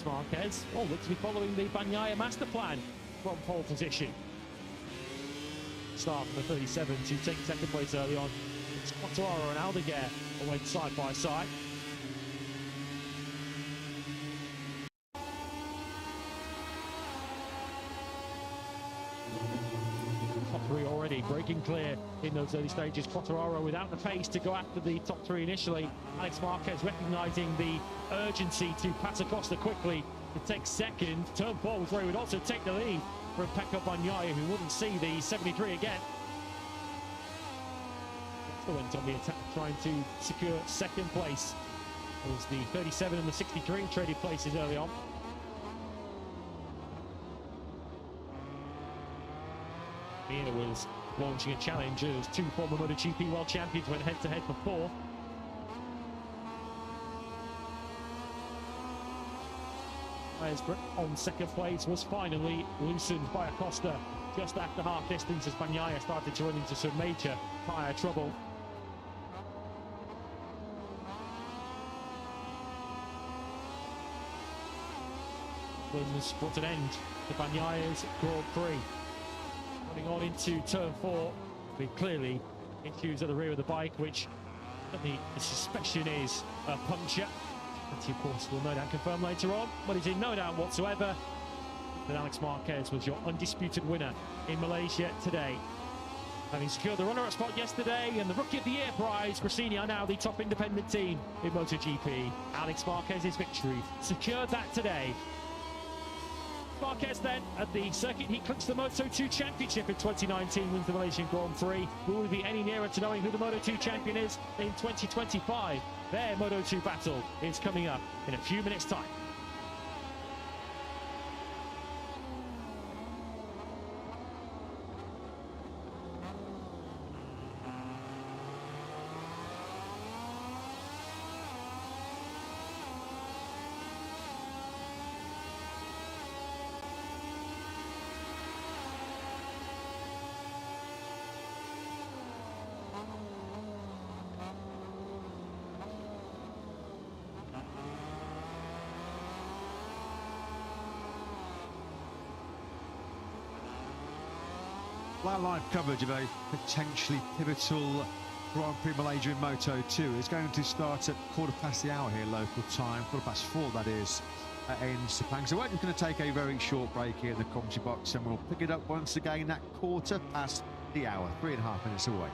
Marquez, looks to be following the Bagnaia master plan from pole position. Start from the 37 to take second place early on. It's Quartararo and Aldeguer went side by side. Top three already breaking clear in those early stages. Quartararo without the pace to go after the top three initially. Alex Marquez recognizing the urgency to pass Acosta quickly to take second. Turn 4 was where he would also take the lead from Pecco Bagnaia, who wouldn't see the 73 again. Also went on the attack trying to secure second place. It was the 37 and the 63 traded places early on. Mir was launching a challenge as two former MotoGP World Champions went head-to-head for fourth. On second place was finally loosened by Acosta just after half distance as Bagnaia started to run into some major tyre trouble. Was put an end to Bagnaia's Grand Prix. Running on into turn 4 with clearly issues at the rear of the bike, which the suspicion is a puncture. That, of course, will no doubt confirm later on, but it's in no doubt whatsoever that Alex Marquez was your undisputed winner in Malaysia today. Having secured the runner-up spot yesterday and the Rookie of the Year prize, Gresini are now the top independent team in MotoGP. Alex Marquez's victory secured that today. Marquez then, at the circuit, he clinched the Moto2 Championship in 2019, wins the Malaysian Grand Prix. Will we be any nearer to knowing who the Moto2 champion is in 2025? Their Moto2 battle is coming up in a few minutes' time. Our live coverage of a potentially pivotal Grand Prix Malaysia in Moto2 is going to start at 4:15 here local time, 4:15 that is, in Sepang. So we're just going to take a very short break here in the commentary box and we'll pick it up once again at 4:15, 3.5 minutes away.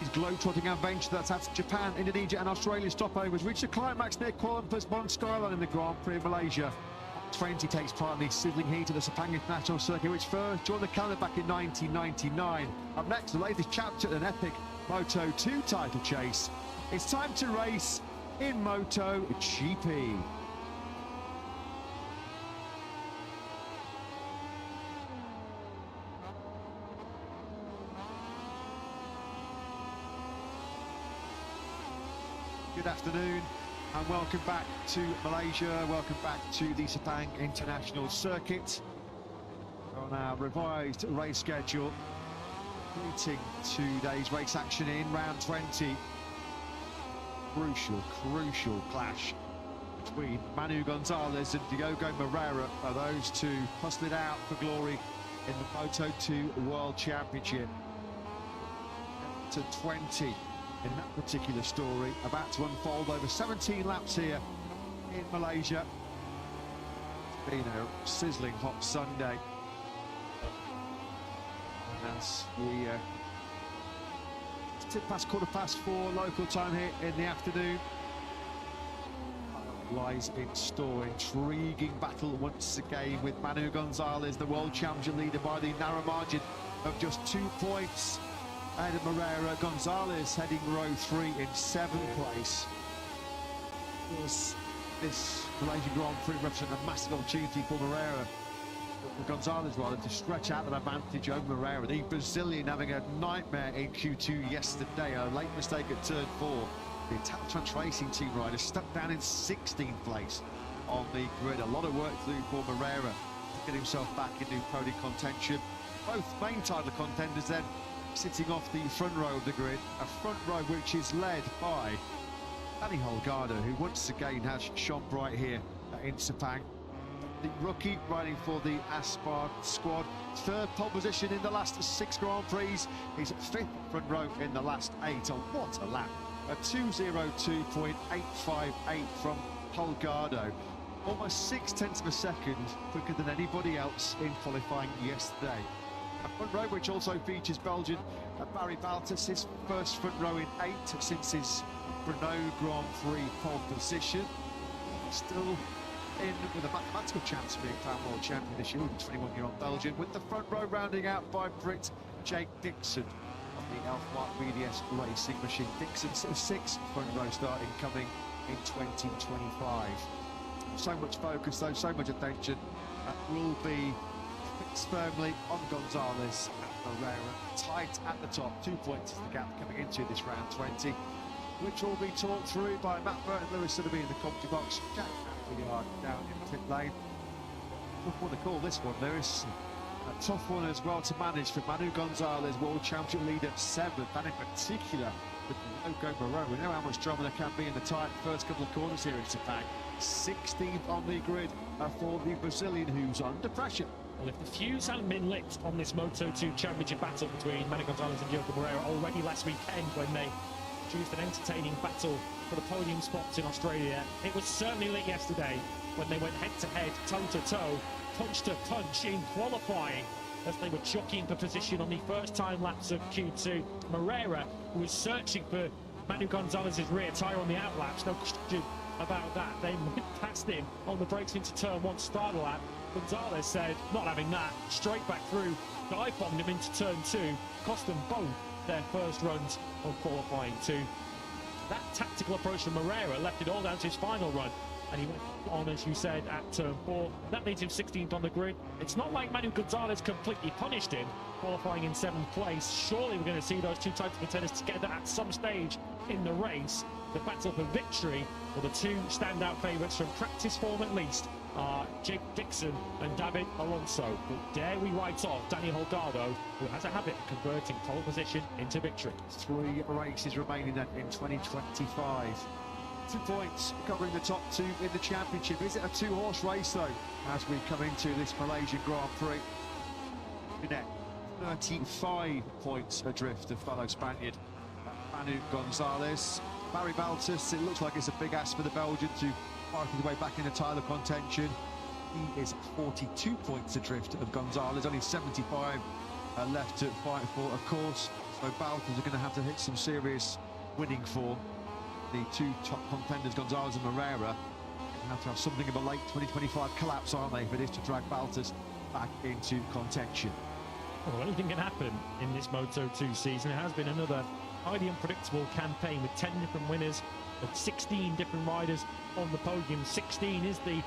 His globe-trotting adventure that's had Japan, Indonesia and Australia stopovers reached a climax near Kuala Lumpur's Bon Skyline in the Grand Prix of Malaysia. 20 takes part in the sizzling heat of the Sepang International Circuit, which first joined the calendar back in 1999. Up next, the latest chapter in an epic Moto2 title chase. It's time to race in MotoGP. Good afternoon and welcome back to Malaysia, welcome back to the Sepang International Circuit on our revised race schedule, completing today's race action in round 20. Crucial clash between Manu Gonzalez and Diogo Moreira, are those two hustling out for glory in the Moto2 World Championship. To 20 in that particular story, about to unfold over 17 laps here in Malaysia. It's been a sizzling hot Sunday. And as we tip past 4:15 local time here in the afternoon, lies in store. Intriguing battle once again with Manu Gonzalez, the world champion leader by the narrow margin of just 2 points. And Moreira, Gonzalez heading row 3 in 7th place. Does this Malaysian Grand Prix represent a massive opportunity for Moreira, for Gonzalez rather, to stretch out that advantage over Moreira? The Brazilian having a nightmare in Q2 yesterday, a late mistake at turn 4. The Italian Trans Racing team rider stuck down in 16th place on the grid. A lot of work to do for Moreira to get himself back into podium contention. Both main title contenders then sitting off the front row of the grid, a front row which is led by Danny Holgado, who once again has shone bright here in Sepang. The rookie riding for the Aspar squad, 3rd pole position in the last 6 Grand Prix, his 5th front row in the last 8. Oh, what a lap! A 2:02.858 from Holgado, almost 6/10 of a second quicker than anybody else in qualifying yesterday. A front row which also features Belgian Barry Baltus, his first front row in 8 since his Renault Grand Prix pole position. Still in with a mathematical chance of being crowned world champion this year, with the 21-year-old Belgian, with the front row rounding out by Brit Jake Dixon of the Elfmark BDS racing machine. Dixon's 6th front row starting coming in 2025. So much focus though, so much attention will be fixed firmly on Gonzalez and Moreira, tight at the top. 2 points is the gap coming into this round 20, which will be talked through by Matt Burton Lewis, going to be in the commentary box. Jack Appleyard down in pit lane. Tough one to call this one, Lewis. A tough one as well to manage for Manu Gonzalez, world champion leader 7th, and in particular with Diogo Moreira. We know how much drama there can be in the tight first couple of corners here in Sepang. 16th on the grid for the Brazilian, who's under pressure. Well, if the fuse hadn't been lit on this Moto2 Championship battle between Manu Gonzalez and Diogo Moreira already last weekend, when they produced an entertaining battle for the podium spots in Australia, it was certainly lit yesterday when they went head-to-head, toe-to-toe, punch-to-punch in qualifying as they were jockeying for position on the first-time laps of Q2. Moreira, who was searching for Manu Gonzalez's rear tyre on the outlaps, no question about that. They went past him on the brakes into turn 1 start lap. Gonzalez said, not having that, straight back through, dive-bombed him into turn 2, cost them both their first runs of qualifying 2. That tactical approach from Moreira left it all down to his final run, and he went on, as you said, at turn 4. That leaves him 16th on the grid. It's not like Manu Gonzalez completely punished him, qualifying in 7th place. Surely we're going to see those two title contenders together at some stage in the race. The battle for victory, for the two standout favourites from practice form at least, are Jake Dixon and David Alonso. But dare we write off Danny Holgado, who has a habit of converting pole position into victory. 3 races remaining then in 2025. 2 points covering the top 2 in the championship. Is it a 2-horse race though, as we come into this Malaysian Grand Prix? 35 points adrift of fellow Spaniard Manu Gonzalez. Barry Baltus, it looks like it's a big ask for the Belgian to fight his way back into title contention. He is 42 points adrift of Gonzalez, only 75 left to fight for, of course. So Baltas are going to have to hit some serious winning form. The two top contenders, Gonzalez and Moreira, have to have something of a late 2025 collapse, aren't they, if it is to drag Baltas back into contention. Well, anything can happen in this Moto2 season. It has been another highly unpredictable campaign with 10 different winners and 16 different riders on the podium. 16 is the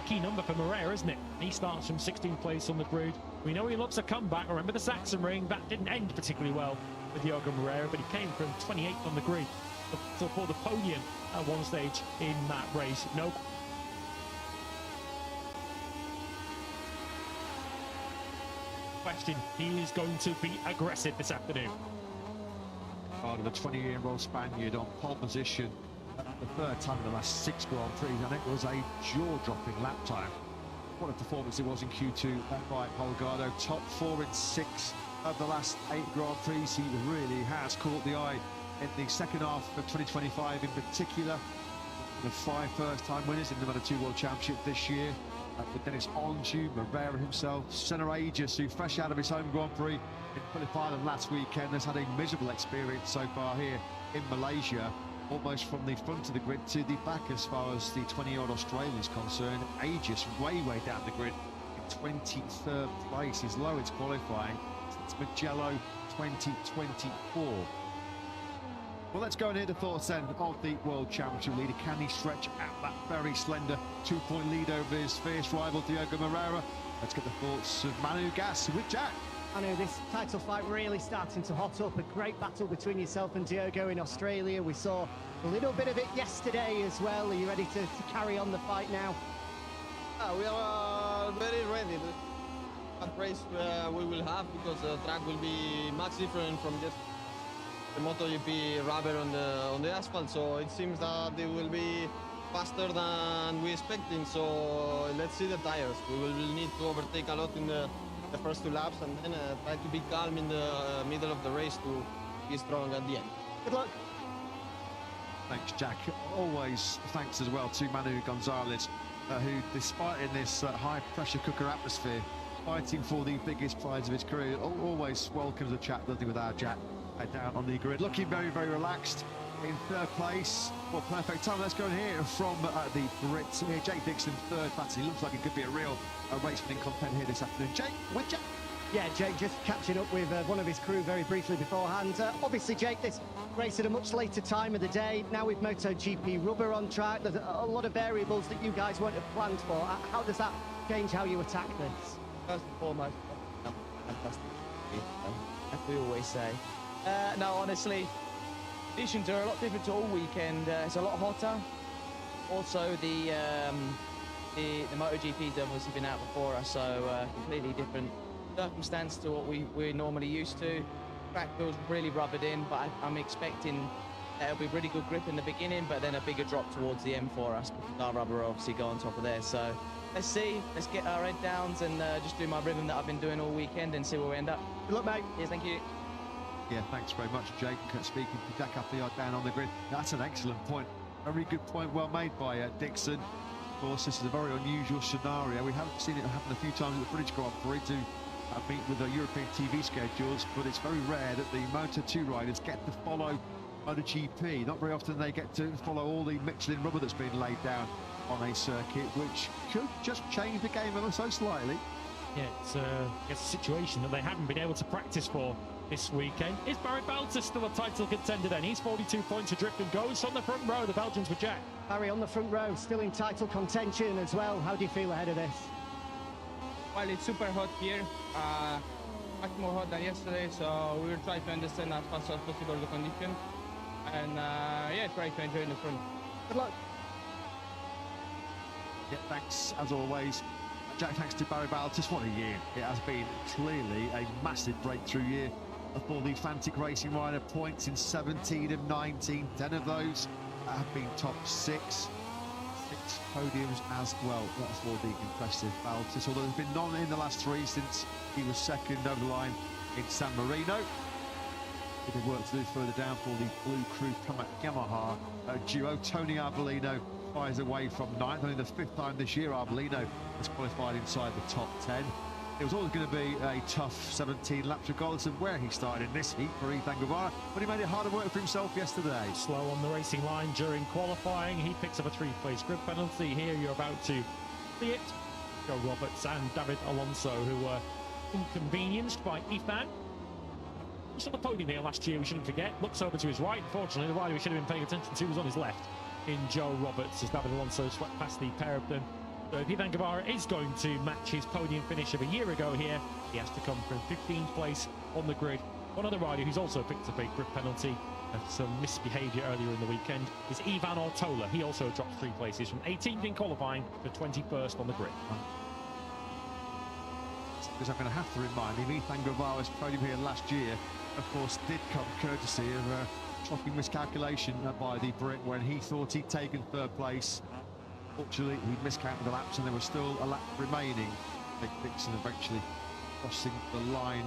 key number for Moreira, isn't it? He starts from 16th place on the grid. We know he loves a comeback. Remember the Saxon ring? That didn't end particularly well with Diogo Moreira, but he came from 28th on the grid for the podium at one stage in that race. No question, he is going to be aggressive this afternoon. Part of the 20-year-old Spaniard on pole position the third time in the last 6 Grand Prix, and it was a jaw-dropping lap time. What a performance it was in Q2 by Holgado. Top 4 in 6 of the last 8 Grand Prix. He really has caught the eye in the second half of 2025 in particular. The 5 first-time winners in the Moto2 World Championship this year. With Dennis Onju, Moreira himself, Senna Aegis, who fresh out of his home Grand Prix in Phillip Island last weekend, has had a miserable experience so far here in Malaysia, almost from the front of the grid to the back as far as the 20-year-old Australian is concerned. Aegis way down the grid in 23rd place, his lowest qualifying since Mugello 2024. Well, let's go and hear the thoughts then of the World Championship leader. Can he stretch out that very slender 2-point lead over his fierce rival Diogo Moreira? Let's get the thoughts of Manu Gas with Jack. Manu, this title fight really starting to hot up. A great battle between yourself and Diogo in Australia. We saw a little bit of it yesterday as well. Are you ready to carry on the fight now? We are very ready. That race we will have, because the track will be much different from just the MotoGP rubber on the asphalt, so it seems that they will be faster than we expecting. So let's see the tires. We will need to overtake a lot in the first 2 laps, and then try to be calm in the middle of the race to be strong at the end. Good luck. Thanks, Jack. Always thanks as well to Manu Gonzalez, who, despite in this high-pressure cooker atmosphere, fighting for the biggest prize of his career, always welcomes a chat, doesn't he, with our Jack down on the grid. Looking very relaxed in 3rd place. Well, perfect time. Let's go and hear from the Brits here. Jake Dixon, 3rd battle. He looks like it could be a real race-winning content here this afternoon. Jake, with Jack. Yeah, Jake just catching up with one of his crew very briefly beforehand. Obviously, Jake, this race at a much later time of the day. Now with MotoGP rubber on track, there's a lot of variables that you guys won't have planned for. How does that change how you attack this? First and foremost, fantastic, as we always say. No, honestly, conditions are a lot different to all weekend. It's a lot hotter. Also, the MotoGP's obviously been out before us, so completely different circumstance to what we're normally used to. Track feels really rubbered in, but I'm expecting it'll be really good grip in the beginning, but then a bigger drop towards the end for us, because our rubber will obviously go on top of there. So let's see, let's get our head downs and just do my rhythm that I've been doing all weekend and see where we end up. Good luck, mate. Yes, thank you. Yeah, thanks very much, Jake. Speaking to Jack Appleyard down on the grid. That's an excellent point. Very good point, well made by Dixon. Of course, this is a very unusual scenario. We haven't seen it happen a few times at the British Grand Prix to meet with the European TV schedules, but it's very rare that the Moto2 riders get to follow MotoGP. Not very often they get to follow all the Michelin rubber that's been laid down on a circuit, which could just change the game ever so slightly. Yeah, it's a situation that they haven't been able to practice for this weekend. Is Barry Baltas still a title contender then? He's 42 points adrift and goes on the front row. The Belgians with Jack. Barry on the front row, still in title contention as well. How do you feel ahead of this? Well, it's super hot here, much more hot than yesterday, so we will try to understand as fast as possible the condition, and yeah, try to enjoy the front. Good luck. Yeah, thanks as always, Jack. Thanks to Barry Baltas. What a year it has been. Clearly a massive breakthrough year for the Fantic Racing rider. Points in 17 of 19, 10 of those have been top 6 podiums as well. That's for the impressive Baltas, although there's been none in the last 3 since he was second over the line in San Marino. Bit of work to do further down for the Blue Crew Yamaha duo. Tony Arbolino fires away from 9th. Only the 5th time this year Arbolino has qualified inside the top 10. It was always going to be a tough 17 laps regardless of where he started in this heat for Ethan Guevara, but he made it harder work for himself yesterday. Slow on the racing line during qualifying. He picks up a 3-place grid penalty. Here you're about to see it. Joe Roberts and David Alonso, who were inconvenienced by Ethan. He's on the podium here last year, we shouldn't forget. Looks over to his right. Fortunately, the rider we should have been paying attention to was on his left in Joe Roberts, as David Alonso swept past the pair of them. So if Ethan Guevara is going to match his podium finish of a year ago here, he has to come from 15th place on the grid. One other rider who's also picked up a grid penalty for some misbehaviour earlier in the weekend is Ivan Ortola. He also dropped 3 places from 18th in qualifying to 21st on the grid. Because I'm going to have to remind him, Ethan Guevara's podium here last year, of course, did come courtesy of a shocking miscalculation by the Brit when he thought he'd taken 3rd place. Fortunately, he miscounted the laps and there was still a lap remaining. Big Dixon eventually crossing the line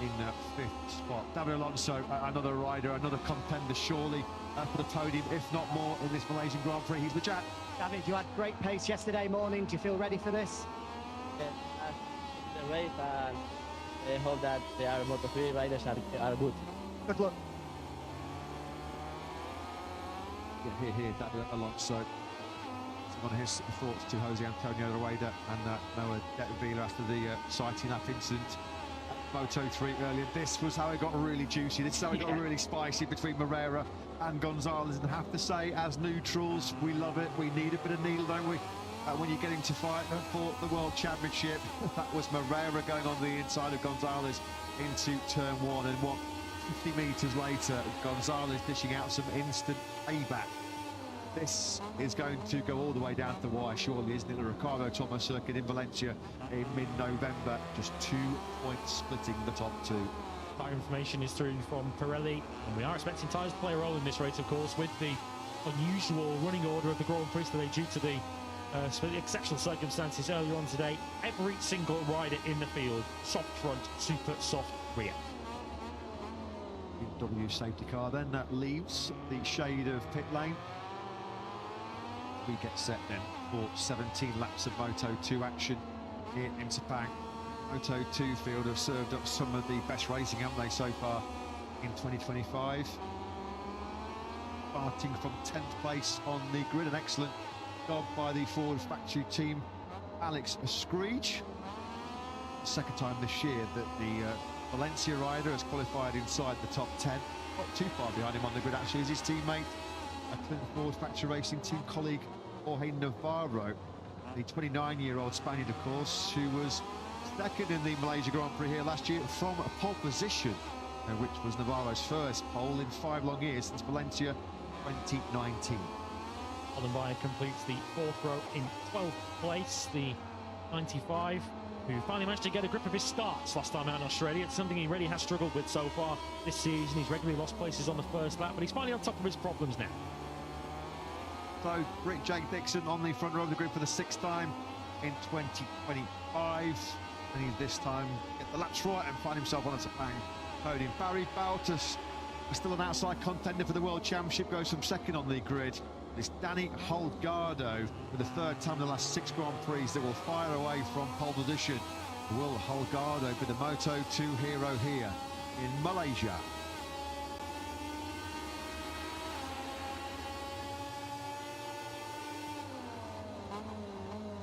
in 5th spot. David Alonso, another rider, another contender surely for the podium, if not more, in this Malaysian Grand Prix. He's the Jack. David, you had great pace yesterday morning. Do you feel ready for this? The race, and I hope that the Moto3 riders are good. Good luck. Yeah, here, David Alonso. One of his thoughts to Jose Antonio Rueda and Noah Detavila after the sighting lap incident at Moto3 earlier. This was how it got really juicy. This is how it got really spicy between Moreira and Gonzalez. And I have to say, as neutrals, we love it. We need a bit of needle, don't we? When you're getting to fight for the World Championship. That was Moreira going on the inside of Gonzalez into turn 1. And what, 50 metres later, Gonzalez dishing out some instant payback. This is going to go all the way down to why, surely, isn't it? The Ricardo Thomas circuit in Valencia in mid-November, just 2 points splitting the top 2. Tyre information is through from Pirelli, and we are expecting tyres to play a role in this race, of course, with the unusual running order of the Grand Prix today due to the exceptional circumstances earlier on today. Every single rider in the field, soft front, super soft rear. BMW safety car then that leaves the shade of pit lane. We get set then for 17 laps of Moto2 action here in Sepang. Moto2 field have served up some of the best racing, haven't they, so far in 2025. Starting from 10th place on the grid, an excellent job by the Ford factory team. Alex Screech, second time this year that the Valencia rider has qualified inside the top 10. Not too far behind him on the grid, actually, is his teammate, a Ford factory racing team colleague, Jorge Navarro, the 29-year-old Spaniard, of course, who was second in the Malaysia Grand Prix here last year from a pole position, which was Navarro's first pole in 5 long years since Valencia 2019. Colin Bayer completes the 4th row in 12th place, the 95, who finally managed to get a grip of his starts last time out in Australia. It's something he really has struggled with so far this season. He's regularly lost places on the first lap, but he's finally on top of his problems now. So, Jake Dixon on the front row of the grid for the 6th time in 2025. And he this time get the laps right and find himself on a Sepang podium. Barry Bautas, still an outside contender for the World Championship, goes from 2nd on the grid. It's Danny Holgado for the 3rd time in the last 6 Grand Prix that will fire away from pole position. Will Holgado be the Moto2 hero here in Malaysia?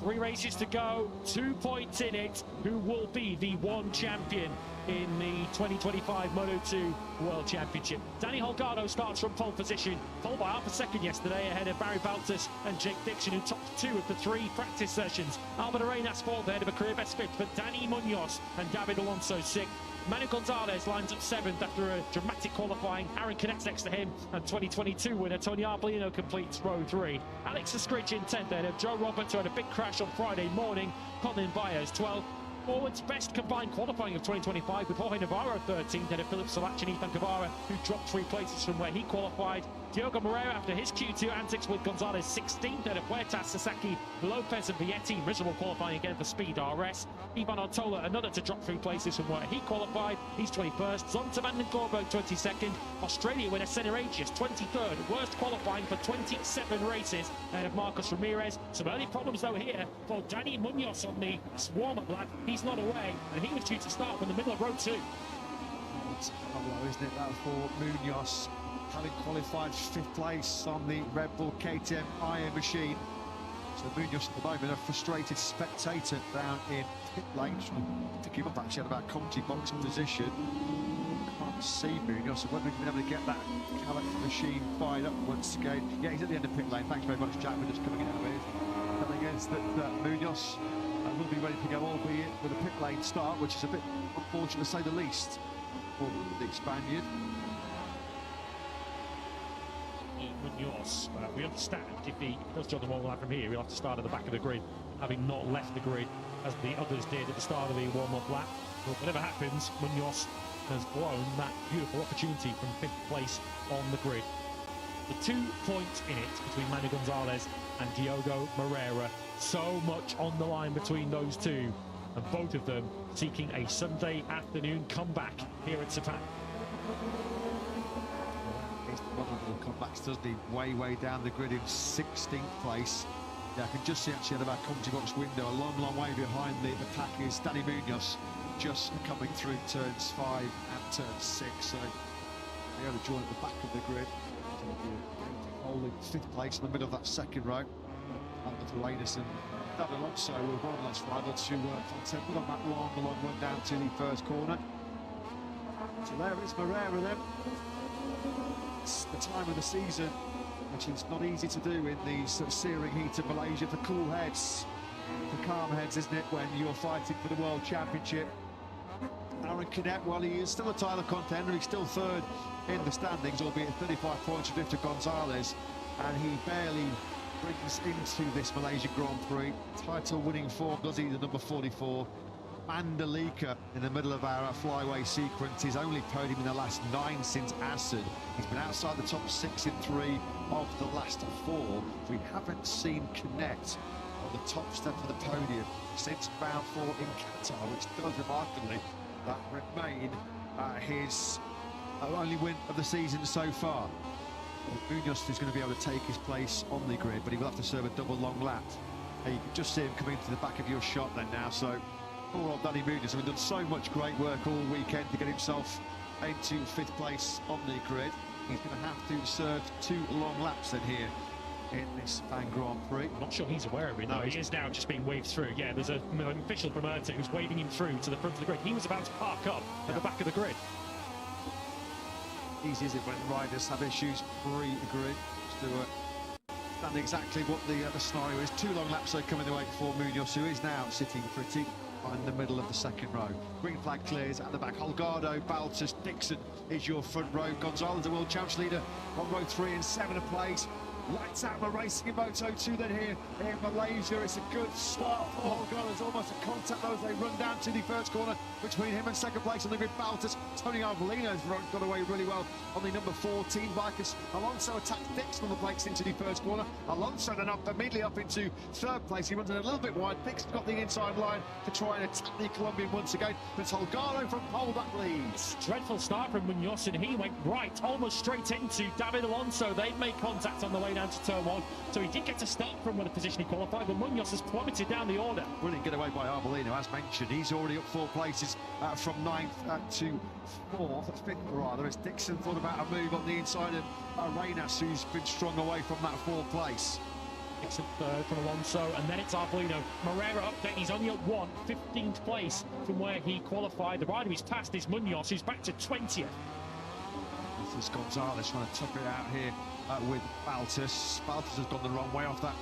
Three races to go, 2 points in it. Who will be the one champion in the 2025 Moto2 World Championship? Danny Holgado starts from pole position, pole by half a second yesterday ahead of Barry Baltus and Jake Dixon, who topped 2 of the 3 practice sessions. Albert Arenas fourth ahead of a career best 5th, but Danny Munoz and David Alonso 6th. Manu Gonzalez lines up 7th after a dramatic qualifying. Aaron Cadet's next to him, and 2022 winner Tony Arbolino completes row 3. Alex Scritch in 10th ahead of Joe Roberts, who had a big crash on Friday morning. Colin Baez 12th. Forward's best combined qualifying of 2025 with Jorge Navarro 13th ahead of Philip Solach and Ethan Guevara, who dropped 3 places from where he qualified. Diogo Moreira after his Q2 antics with Gonzalez 16th, and Huerta, Sasaki, Lopez and Vietti, miserable qualifying again for Speed RS. Ivan Ortola, another to drop through places from where he qualified, he's 21st. Zonta and Gorberg 22nd. Australia with Seneragius 23rd, worst qualifying for 27 races ahead of Marcos Ramirez. Some early problems though here for Danny Munoz on the warm-up lap. He's not away, and he was due to start from the middle of row 2. It's low, isn't it, that for Munoz, having qualified 5th place on the Red Bull KTM Iron machine. So Munoz at the moment, a frustrated spectator down in pit lane, trying to give up actually at about commentary box position. Can't see Munoz, so whether we can be able to get that Calax machine fired up once again. Yeah, he's at the end of pit lane. Thanks very much, Jack, for just coming in with it. Telling us that Munoz will be ready to go, albeit with a pit lane start, which is a bit unfortunate to say the least for the Spaniard. Munoz, we understand if he does join the warm lap from here, he'll have to start at the back of the grid, having not left the grid as the others did at the start of the warm-up lap. But whatever happens, Munoz has blown that beautiful opportunity from 5th place on the grid. The 2 points in it between Manu Gonzalez and Diogo Moreira. So much on the line between those two, and both of them seeking a Sunday afternoon comeback here at Sepang. Will come back, doesn't he? Way down the grid in 16th place. Yeah, I can just see actually out of our commentary box window, a long way behind the pack is Danny Munoz, just coming through turns 5 and turn 6. So they only join at the back of the grid. Holding 5th place in the middle of that second row. And Lanus and David Alonso were one last rival to contend on that long run down to the first corner. So there is Moreira then. It's the time of the season, which is not easy to do in the sort of searing heat of Malaysia, for cool heads, for calm heads, isn't it, when you're fighting for the World Championship. Aaron Cadet, well, he is still a title contender, he's still 3rd in the standings, albeit 35 points adrift to Gonzalez, and he barely brings into this Malaysian Grand Prix title-winning form, does he, the number 44. Mandalika in the middle of our flyway sequence, his only podium in the last 9 since Assen. He's been outside the top 6 in 3 of the last 4. We haven't seen Connect on the top step of the podium since round 4 in Qatar, which does remarkably remain his only win of the season so far. Munoz is going to be able to take his place on the grid, but he will have to serve a double long lap. You can just see him coming to the back of your shot then now, so poor old Danny Munoz has done so much great work all weekend to get himself into 5th place on the grid. He's going to have to serve 2 long laps then here in this Sepang Grand Prix. I'm not sure he's aware of it, though. He is now just being waved through. Yeah, there's an official from IRTA who's waving him through to the front of the grid. He was about to park up at the back of the grid. Easy is it when riders have issues pre-grid to understand exactly what the scenario is. 2 long laps are coming the way for Munoz, who is now sitting pretty in the middle of the second row. Green flag clears at the back. Holgado, Baltus, Dixon is your front row. Gonzalez, the world champs leader, on row 3 and 7 place. Lights out for racing in Moto2 then here in Malaysia. It's a good start for Holgado. There's almost a contact as they run down to the first corner between him and 2nd place on the grid. Baltus, Tony Arbolino's got away really well on the number 14 bikers. Alonso attacks Dixon on the brakes into the first corner. Alonso then up immediately up into 3rd place. He runs in a little bit wide. Dixon's got the inside line to try and attack the Colombian once again. But it's Holgado from pole that leads. Dreadful start from Munoz, and he went right, almost straight into David Alonso. They made contact on the way down to turn 1, so he did get to start from where the position he qualified, but Munoz has plummeted down the order. Brilliant getaway by Arbolino, as mentioned. He's already up 4 places from 9th to 4th, 5th rather, as Dixon thought about a move on the inside of Arenas, who's been strung away from that 4th place. Dixon 3rd from Alonso, and then it's Arbolino. Moreira update, he's only at 15th place from where he qualified. The rider he's passed is Munoz, who's back to 20th. This is Gonzalez trying to tough it out here with Baltus. Baltus has gone the wrong way off that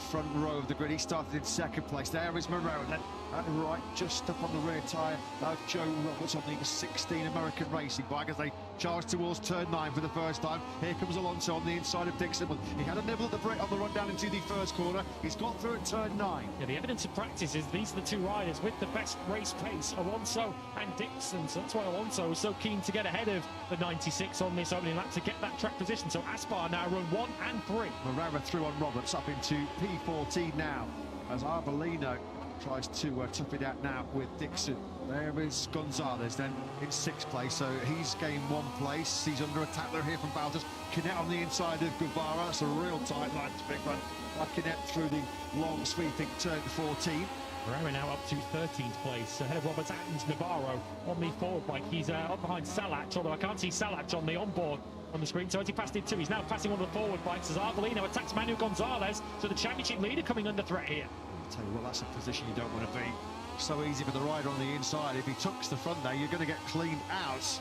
front row of the grid. He started in 2nd place. There is Moreira. Then right just up on the rear tyre of Joe Roberts on the 16 American racing bike as they charge towards turn 9 for the first time. Here comes Alonso on the inside of Dixon. He had a nibble at the brake on the run down into the first corner. He's got through at turn 9. Yeah, the evidence of practice is these are the two riders with the best race pace, Alonso and Dixon. So that's why Alonso was so keen to get ahead of the 96 on this opening lap to get that track position. So Aspar now run 1 and 3. Moreira through on Roberts up into P14 now as Arbolino tries to tough it out now with Dixon. There is Gonzalez then in 6th place, so he's gained 1 place. He's under attack there here from Baltas. Kinnett on the inside of Guevara. That's a real tight line to pick one by Kinnett through the long sweeping turn 14. Moreira now up to 13th place, ahead of Roberts and Navarro on the forward bike. He's up behind Salach, although I can't see Salach on the onboard on the screen, so as he passed it too, he's now passing one of the forward bikes as Arbolino attacks Manu Gonzalez, so the championship leader coming under threat here. I'll tell you what, that's a position you don't want to be. So easy for the rider on the inside. If he tucks the front there, you're going to get cleaned out.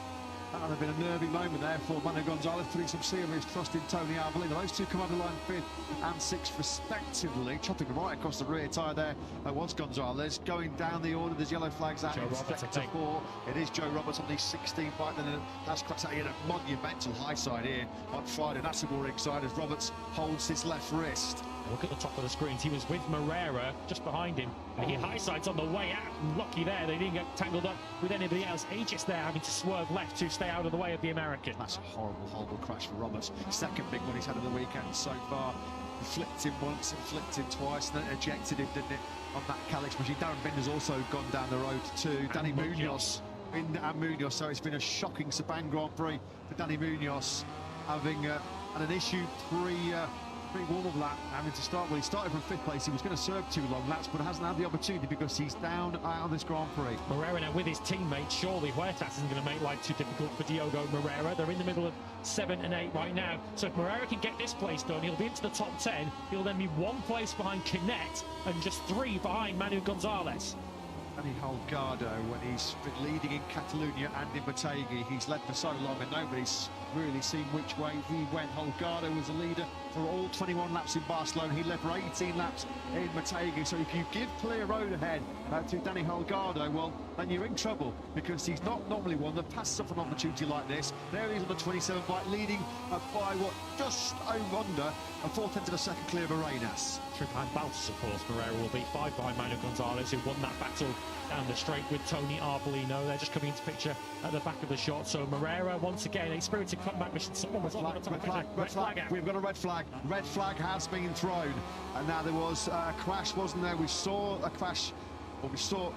That would have been a nervy moment there for Manu Gonzalez, putting some serious trust in Tony Arbolino. Those two come over the line 5th and 6th respectively, chopping right across the rear tyre there. Was Gonzalez going down the order. There's yellow flags out in sector 4. It is Joe Roberts on the 16 bike, then that's cracks out in a monumental high side here on Friday. That's a worrying side as Roberts holds his left wrist. Look at the top of the screens. He was with Moreira just behind him. And he high sides on the way out. And lucky there, they didn't get tangled up with anybody else. He just there having to swerve left to stay out of the way of the American. That's a horrible, horrible crash for Roberts. Second big one he's had of the weekend so far. He flipped him once and flipped him twice, and then ejected him, didn't it, on that Calix machine. Darren Binder's also gone down the road too. Danny Munoz. And Munoz. So it's been a shocking Sepang Grand Prix for Danny Munoz, having had an issue warm-up lap, having to start. Well, he started from 5th place. He was going to serve 2 long laps, but hasn't had the opportunity because he's down out of this Grand Prix. Moreira now with his teammate. Surely Huertas isn't going to make life too difficult for Diogo Moreira. They're in the middle of 7 and 8 right now. So if Moreira can get this place done, he'll be into the top 10. He'll then be 1 place behind Kinnett and just 3 behind Manu Gonzalez. Danny Holgado, when he's been leading in Catalonia and in Motegi, he's led for so long and nobody's really seen which way he went. Holgado was the leader for all 21 laps in Barcelona. He led for 18 laps in Motegi. So if you give clear road ahead to Danny Holgado, well, then you're in trouble because he's not normally one that passes up an opportunity like this. There he is on the 27 bike, leading by what, just over under a 4/10 of a second clear of Arenas. 3 behind Baltas, of course. Moreira will be 5 behind Manu Gonzalez, who won that battle down the straight with Tony Arbolino. They're just coming into picture at the back of the shot. So Moreira, once again, a spirited comeback mission. Someone was Red flag. We've got a red flag. Red flag has been thrown. And now there was a crash, wasn't there? We saw a crash, or we saw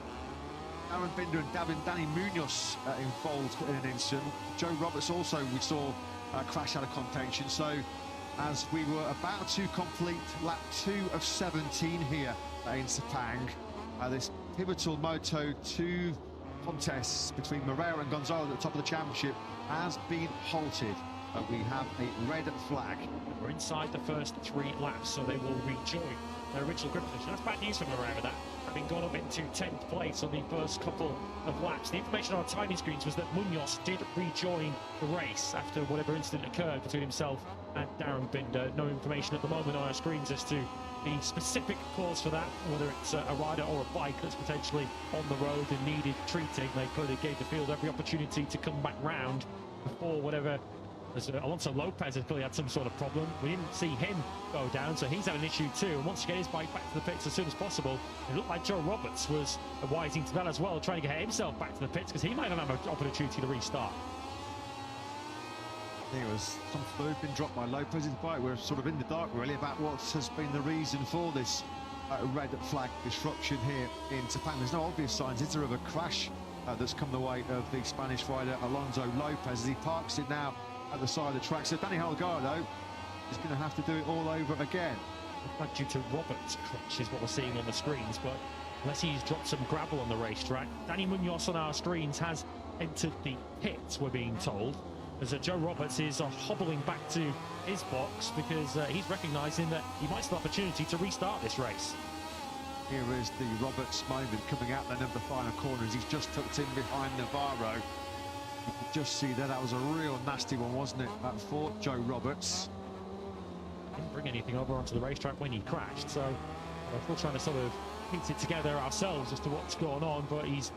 Darren Binder and Danny Munoz involved in an incident. Joe Roberts also, we saw a crash out of contention. So as we were about to complete lap 2 of 17 here in Sepang, this pivotal Moto2 contest between Moreira and Gonzalez at the top of the championship has been halted. We have a red flag. We're inside the first 3 laps, so they will rejoin their original grip position. That's bad news for Moreira, that having gone up into 10th place on the first couple of laps. The information on our timing screens was that Munoz did rejoin the race after whatever incident occurred between himself and Darren Binder. No information at the moment on our screens as to the specific cause for that, whether it's a rider or a bike that's potentially on the road and needed treating. They clearly gave the field every opportunity to come back round before whatever. Alonso Lopez has clearly had some sort of problem. We didn't see him go down, so he's had an issue too and wants to get his bike back to the pits as soon as possible. It looked like Joe Roberts was wising to that as well, trying to get himself back to the pits because he might not have an opportunity to restart. There was some fluid been dropped by Lopez's bike. We're sort of in the dark really about what has been the reason for this red flag disruption here in Sepang. There's no obvious signs, is there, of a crash that's come the way of the Spanish rider Alonso Lopez as he parks it now at the side of the track. So Danny Holgado is going to have to do it all over again. Like due to Roberts' crash is what we're seeing on the screens, but unless he's dropped some gravel on the racetrack. Danny Munoz on our screens has entered the pits, we're being told, as Joe Roberts is hobbling back to his box because he's recognising that he might still have the opportunity to restart this race. Here is the Roberts moment coming out then of the final corner as he's just tucked in behind Navarro. You could just see there, that was a real nasty one, wasn't it, for Joe Roberts. Didn't bring anything over onto the racetrack when he crashed, so we're still trying to sort of piece it together ourselves as to what's going on, but he's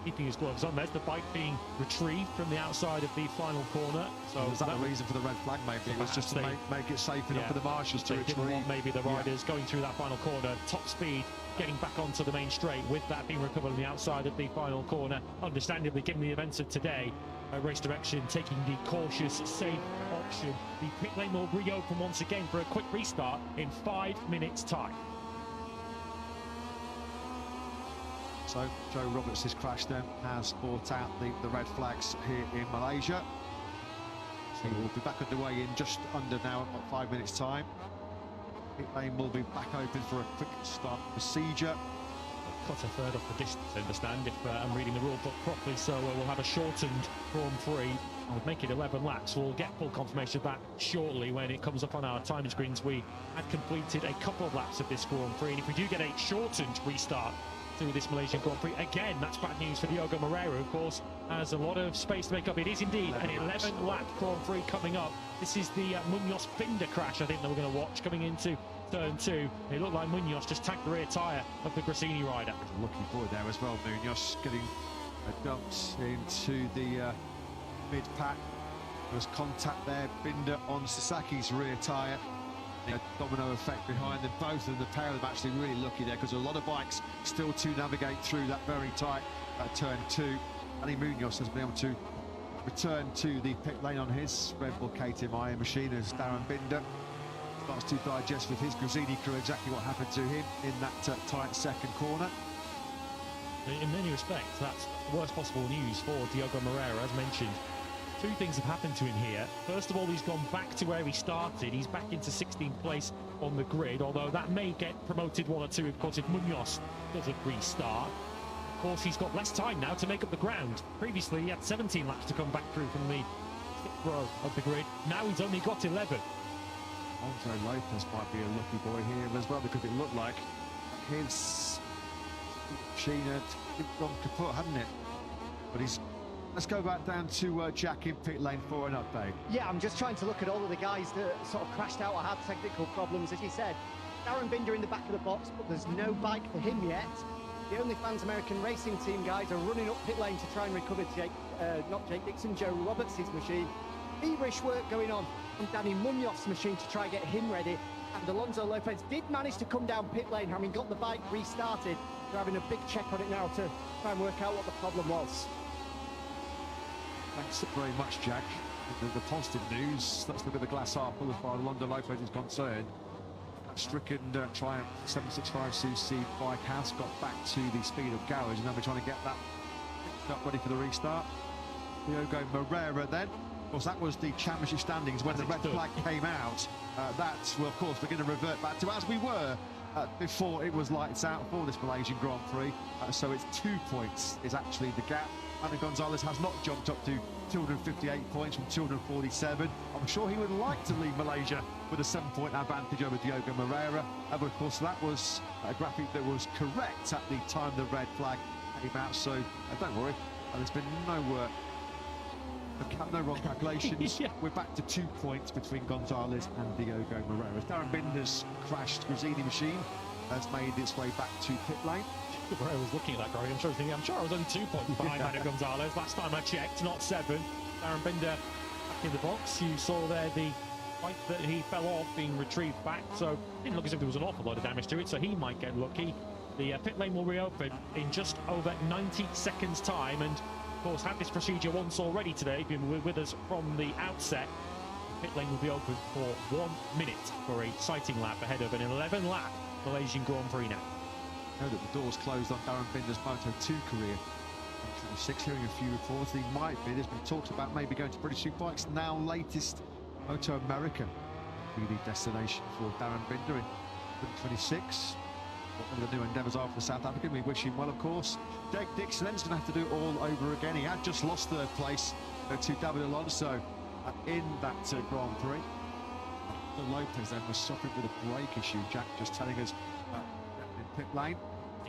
keeping his gloves on. There's the bike being retrieved from the outside of the final corner. So was that the reason for the red flag? Maybe it was just to make it safe enough for the marshals to they retrieve. didn't want maybe the riders going through that final corner, top speed, getting back onto the main straight with that being recovered on the outside of the final corner. Understandably, given the events of today, race direction taking the cautious, safe option. The pit lane will reopen once again for a quick restart in 5 minutes' time. So Joe Roberts' crash then has brought out the red flags here in Malaysia. So we'll be back underway in just under now, about 5 minutes' time. Pit lane will be back open for a quick start procedure. Cut a third off the distance, I understand, if I'm reading the rule book properly, so we'll have a shortened Grand Prix. I would make it 11 laps. We'll get full confirmation of that shortly when it comes up on our time screens. We had completed a couple of laps of this Grand Prix, and if we do get a shortened restart through this Malaysian Grand Prix, again, that's bad news for Diogo Moreira, of course, has a lot of space to make up. It is indeed an 11-lap Grand Prix coming up. This is the Munoz Binder crash, I think, that we're going to watch coming into turn 2. It looked like Munoz just tagged the rear tyre of the Grassini rider. Lucky boy there as well, Munoz getting dumped into the mid-pack. There was contact there, Binder on Sasaki's rear tyre. A domino effect behind them both, and the pair of them actually really lucky there, because a lot of bikes still to navigate through that very tight turn 2. Danny Munoz has been able to return to the pit lane on his Red Bull KTM machine as Darren Binder starts to digest with his Grassini crew exactly what happened to him in that tight second corner. In many respects, that's the worst possible news for Diogo Moreira, as mentioned. Two things have happened to him here. First of all, he's gone back to where he started. He's back into 16th place on the grid, although that may get promoted 1 or 2, of course, if Munoz doesn't restart. Of course, he's got less time now to make up the ground. Previously, he had 17 laps to come back through from the 6th row of the grid. Now he's only got 11. Andre Lopez might be a lucky boy here as well, because it looked like his machine had gone kaput, hadn't it? But he's... Let's go back down to Jack in pit lane for an update. Yeah, I'm just trying to look at all of the guys that sort of crashed out or had technical problems. As you said, Darren Binder in the back of the box, but there's no bike for him yet. The only Fans American Racing Team guys are running up pit lane to try and recover not Jake Dixon, Joe Roberts' machine. Feverish work going on Danny Munoz's machine to try and get him ready. And Alonso Lopez did manage to come down pit lane, having got the bike restarted. They're having a big check on it now to try and work out what the problem was. Thanks very much, Jack. The positive news, let's look at the glass half full as far as Alonso Lopez is concerned. That stricken Triumph 765cc bike has got back to the speed of garage, and now we're trying to get that up ready for the restart. Diogo Moreira then. Of course, that was the championship standings when the red flag came out. Well, of course, we're going to revert back to as we were before it was lights out for this Malaysian Grand Prix. So it's 2 points is actually the gap. Ana Gonzalez has not jumped up to 258 points from 247. I'm sure he would like to leave Malaysia with a 7-point advantage over Diogo Moreira. But of course, that was a graphic that was correct at the time the red flag came out. So don't worry, there's been no wrong calculations. Yeah. We're back to 2 points between Gonzalez and Diogo Moreira. Darren Binder's crashed Grassini machine has made its way back to pit lane. I was looking at that, Gary. I'm sure I was only 2 points behind Ana Gonzalez. Last time I checked, not 7. Darren Binder back in the box. You saw there the bike that he fell off being retrieved back, so it didn't look as if there was an awful lot of damage to it, so he might get lucky. The pit lane will reopen in just over 90 seconds time, and of course had this procedure once already today, been with us from the outset. The pit lane will be open for 1 minute for a sighting lap ahead of an 11-lap Malaysian Grand Prix now. I know that the doors closed on Darren Binder's Moto2 career. 26, hearing a few reports, he might be. There's been talks about maybe going to British Superbikes. Now, latest Moto America will be the destination for Darren Binder in 2026. Whatever the new endeavours are for the South African, we wish him well, of course. Jake Dixon then's going to have to do it all over again. He had just lost third place to David Alonso in that Grand Prix. Lopez then was suffering with a brake issue. Jack just telling us in pit lane.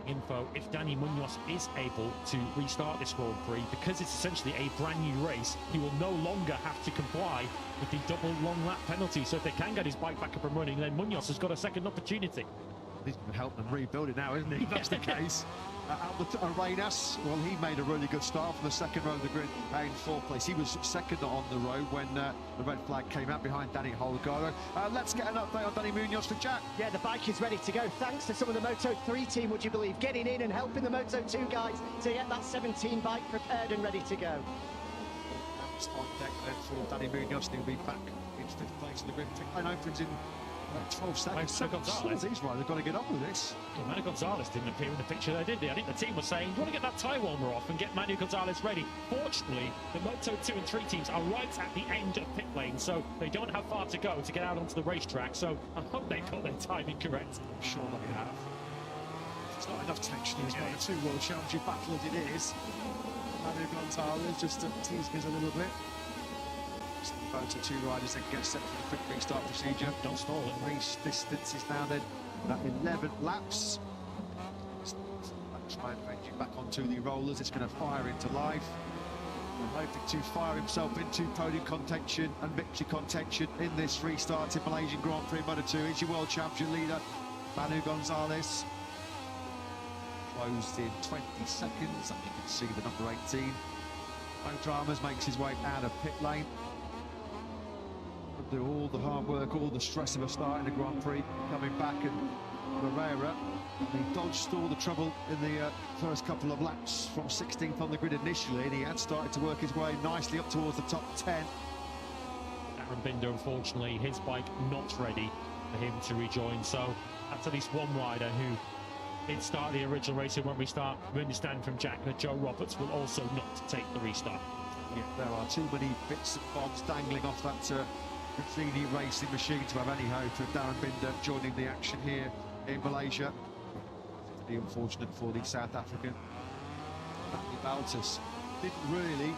Info, if Danny Munoz is able to restart this Grand Prix, because it's essentially a brand new race, he will no longer have to comply with the double long lap penalty. So if they can get his bike back up and running, then Munoz has got a second opportunity. He's going to help them rebuild it now, isn't he? That's the case. Albert Arenas, well, he made a really good start from the second row of the grid in fourth place. He was second on the road when the red flag came out behind Danny Holgado. Let's get an update on Danny Munoz for Jack. Yeah, the bike is ready to go. Thanks to some of the Moto3 team, would you believe, getting in and helping the Moto2 guys to get that 17 bike prepared and ready to go. That's on deck then for Danny Munoz. He'll be back in fifth place in the grid. Line opens in 12 seconds. These riders have got to get on with this. Well, Manu Gonzalez didn't appear in the picture there, did they? I think the team was saying, you want to get that tyre warmer off and get Manu Gonzalez ready. Fortunately, the Moto2 and 3 teams are right at the end of pit lane, so they don't have far to go to get out onto the racetrack. So I hope they got their timing correct. I'm sure they have. There's not enough tension in this two world championship battle as it is. Manu Gonzalez just teasing us a little bit. Moto2 riders then get set for the quick restart procedure. Don't stall it. Race distance is now then at 11 laps. Try and bring you back onto the rollers. It's going to fire into life. We're hoping to fire himself into podium contention and victory contention in this restarted Malaysian Grand Prix Moto2. Is your world champion leader, Manu Gonzalez. Closed in 20 seconds. And you can see the number 18. No dramas, makes his way out of pit lane. Do all the hard work, all the stress of a start in the Grand Prix, coming back, and Moreira, he dodged all the trouble in the first couple of laps from 16th on the grid initially, and he had started to work his way nicely up towards the top 10. Darren Binder, unfortunately, his bike not ready for him to rejoin, so that's at least one rider who did start the original race, and when we understand from Jack that Joe Roberts will also not take the restart. Yeah, there are too many bits and bobs dangling off that Gresini racing machine to have any hope of Darren Binder joining the action here in Malaysia. Pretty unfortunate for the South African. Matthew Baltus didn't really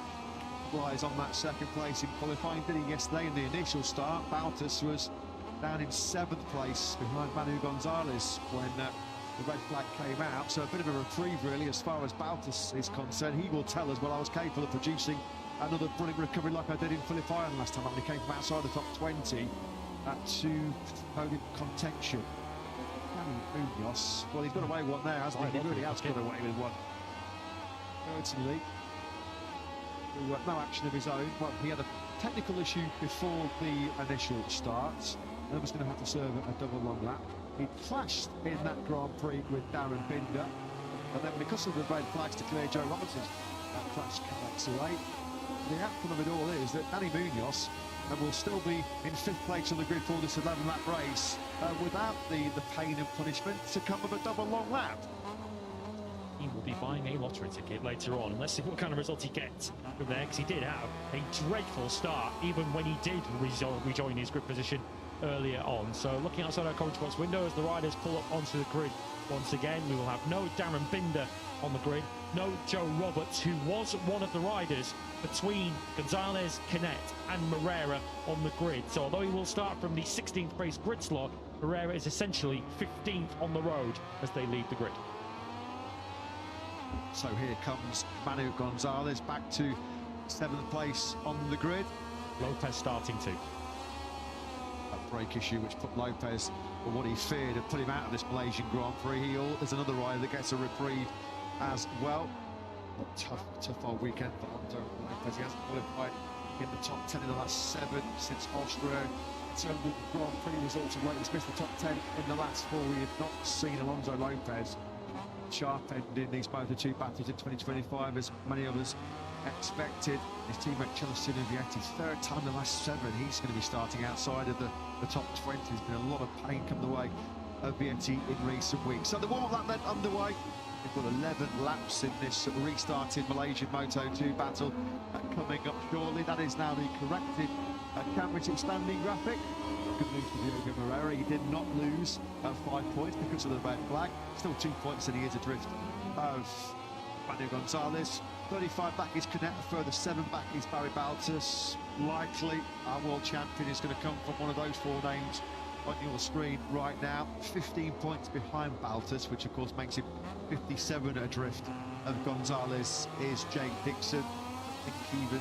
rise on that second place in qualifying, did he, yesterday in the initial start? Baltus was down in 7th place behind Manu Gonzalez when the red flag came out, so a bit of a reprieve really as far as Baltus is concerned. He will tell us, well, I was capable of producing another brilliant recovery like I did in Phillip Island last time, and he came from outside the top 20 to podium contention. Danny Munoz, well, he's got away with one there, hasn't he? He really has got away with one. Certainly, no action of his own. Well, he had a technical issue before the initial start, and was going to have to serve a double long lap. He clashed in that Grand Prix with Darren Binder, and then because of the red flags to clear Joe Robertson, that clash connects away. The outcome of it all is that Danny Munoz will still be in 5th place on the grid for this 11-lap race without the pain and punishment to come of a double long lap. He will be buying a lottery ticket later on, and let's see what kind of result he gets from there, because he did have a dreadful start even when he did rejoin his grid position earlier on. So looking outside our commentary box window as the riders pull up onto the grid once again, we will have no Darren Binder on the grid, no Joe Roberts, who was one of the riders between Gonzalez, Canet and Moreira on the grid. So although he will start from the 16th place grid slot, Moreira is essentially 15th on the road as they leave the grid. So here comes Manu Gonzalez back to 7th place on the grid. Lopez starting too. A brake issue which put Lopez, or what he feared, and put him out of this Malaysian Grand Prix. There's another rider that gets a reprieve as well. A tough old weekend for Hondo Lopez. He hasn't qualified in the top 10 in the last 7 since Austria. Terrible Grand Prix results of late. He's missed the top 10 in the last 4. We have not seen Alonso Lopez sharp end in these Moto2 battles in 2025 as many others expected. His teammate Celestino Vietti's 3rd time in the last 7. He's going to be starting outside of the top 20. There's been a lot of pain come the way of Vietti in recent weeks. So the warm-up lap then underway. We've got 11 laps in this restarted Malaysian Moto2 battle coming up shortly. That is now the corrected championship standing graphic. Good news for Diogo Moreira. He did not lose 5 points because of the red flag. Still 2 points and he is adrift of Manu Gonzalez. 35 back is Canet, a further 7 back is Barry Baltus. Likely our world champion is going to come from one of those 4 names on your screen right now. 15 points behind Baltus, which of course makes him 57 adrift of Gonzalez is Jake Dixon. I think even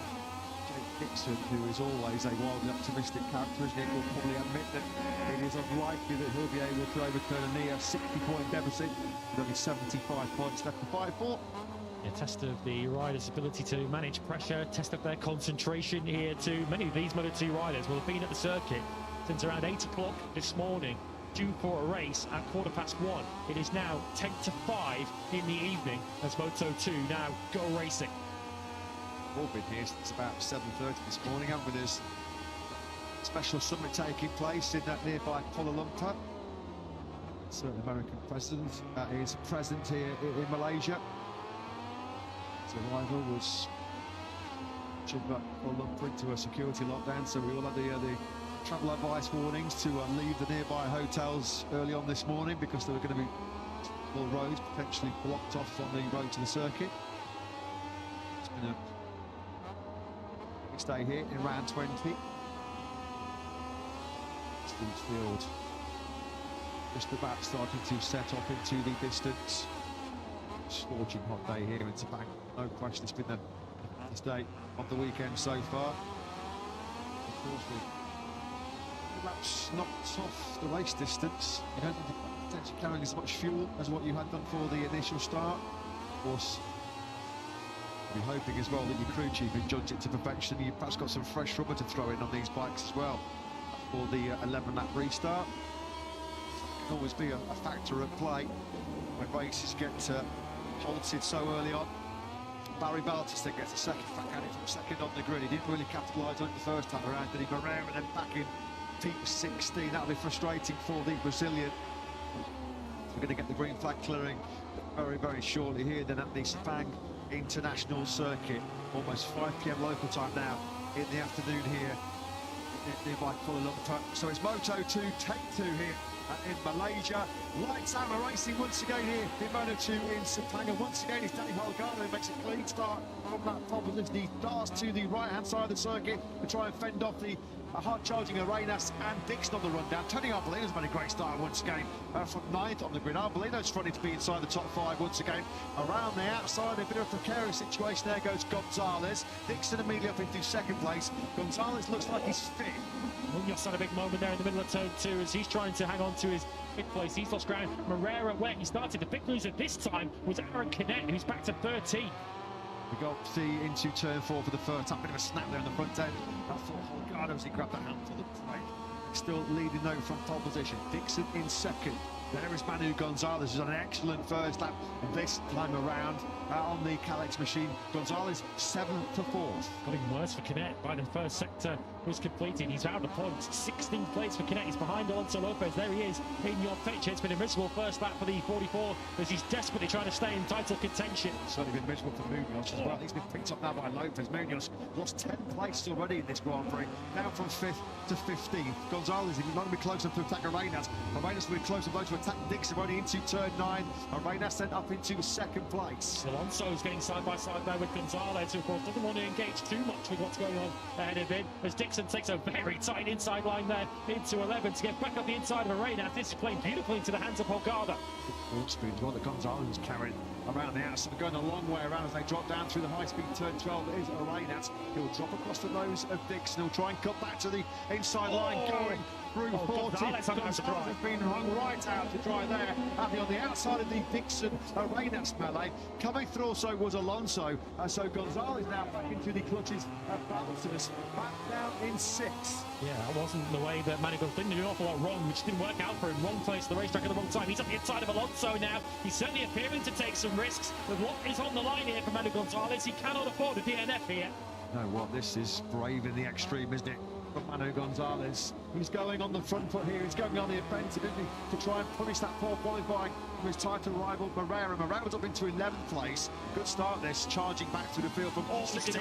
Jake Dixon, who is always a wildly optimistic character, isn't it, will probably admit that it is unlikely that he'll be able to overturn a near 60-point deficit with only 75 points left to fight for. A test of the riders' ability to manage pressure, test of their concentration here too. Many of these Moto2 riders will have been at the circuit since around 8 o'clock this morning, due for a race at 1:15. It is now 10 to 5 in the evening as Moto2 now go racing. We've all been here since about 7:30 this morning, haven't we? There's a special summit taking place in that nearby Kuala Lumpur. Certain American president is present here in Malaysia. His arrival was Kuala Lumpur into a security lockdown, so we all had the travel advice warnings to leave the nearby hotels early on this morning because there were going to be all roads potentially blocked off on the road to the circuit. It's been a stay here in round 20. Distance field just about starting to set off into the distance. Scorching hot day here in Sepang. No question, it's been the hottest day of the weekend so far. Of course, perhaps knocked off the race distance. You don't potentially carrying as much fuel as what you had done for the initial start. Of course, you're hoping as well that your crew chief has judged it to perfection. You've perhaps got some fresh rubber to throw in on these bikes as well for the 11-lap restart. It can always be a factor at play when races get halted so early on. Barry Baltus then gets a second back at it from second on the grid. He didn't really capitalise on it the first time around, did he? Moreira and then back in P16. That'll be frustrating for the Brazilian. We're going to get the green flag clearing very, very shortly here then at the Sepang International Circuit. Almost 5 p.m. local time now in the afternoon here nearby Kuala Lumpur. So it's Moto2 take 2 here in Malaysia. Lights out racing once again here in Moto2 in Sepang. And once again, it's Danny Holgado who makes a clean start from that pole position. He darts to the right-hand side of the circuit to try and fend off the hard-charging Arenas and Dixon on the rundown. Tony Arbolino's made a great start once again from 9th on the grid. Arbolino's fronting to be inside the top 5 once again. Around the outside, a bit of a precarious situation. There goes Gonzalez. Dixon immediately up into 2nd place. Gonzalez looks like he's fit. Munoz had a big moment there in the middle of turn 2 as he's trying to hang on to his 5th place. He's lost ground. Moreira, where he started, the big loser this time was Aaron Canet, who's back to 13. We got into turn 4 for the first time. Bit of a snap there in the front end. That for Holgado as he grabbed the handful of play. Still leading though from pole position. Dixon in 2nd. There is Manu Gonzalez, who's on an excellent first lap this time around on the Calex machine. Gonzalez 7th to 4th. Got even worse for Canet. Biden first sector was completed. He's out of points. 16th place for Canet. He's behind Alonso Lopez. There he is in your picture. It's been a miserable first lap for the 44 as he's desperately trying to stay in title contention. Certainly been miserable for Munoz as well. He's been picked up now by Lopez. Munoz lost 10 places already in this Grand Prix. Now from 5th to 15th. Gonzalez is not going to be close enough to attack Arenas. Arenas will be close enough to attack Dixon running into turn 9. Arenas sent up into 2nd place. Alonso's getting side by side there with Gonzalez, who of course doesn't want to engage too much with what's going on ahead of him, as Dixon takes a very tight inside line there into 11 to get back up the inside of Arenas. This is playing beautifully into the hands of Holgado. Good speed as well that Gonzalez is carrying around the outside, going a long way around as they drop down through the high-speed turn 12. It is Arenas. He'll drop across the nose of Dixon. He'll try and cut back to the inside line, going through 40. Gonzalez has been hung right out to dry there. Happy on the outside of the Dixon Arenas melee. Coming through also was Alonso. So Gonzalez now back into the clutches of Baltus, back down in 6th. Yeah, that wasn't the way that Manigault didn't do an awful lot wrong, which didn't work out for him. Wrong place, the racetrack at the wrong time. He's up the inside of Alonso now. He's certainly appearing to take some risks. But what is on the line here for Manu Gonzalez? He cannot afford a DNF here. You know what, this is brave in the extreme, isn't it? From Manu Gonzalez. He's going on the front foot here. He's going on the offensive, isn't he? To try and punish that poor qualifying from his title rival, Moreira. Moreira's up into 11th place. Good start this, charging back through the field from all 16.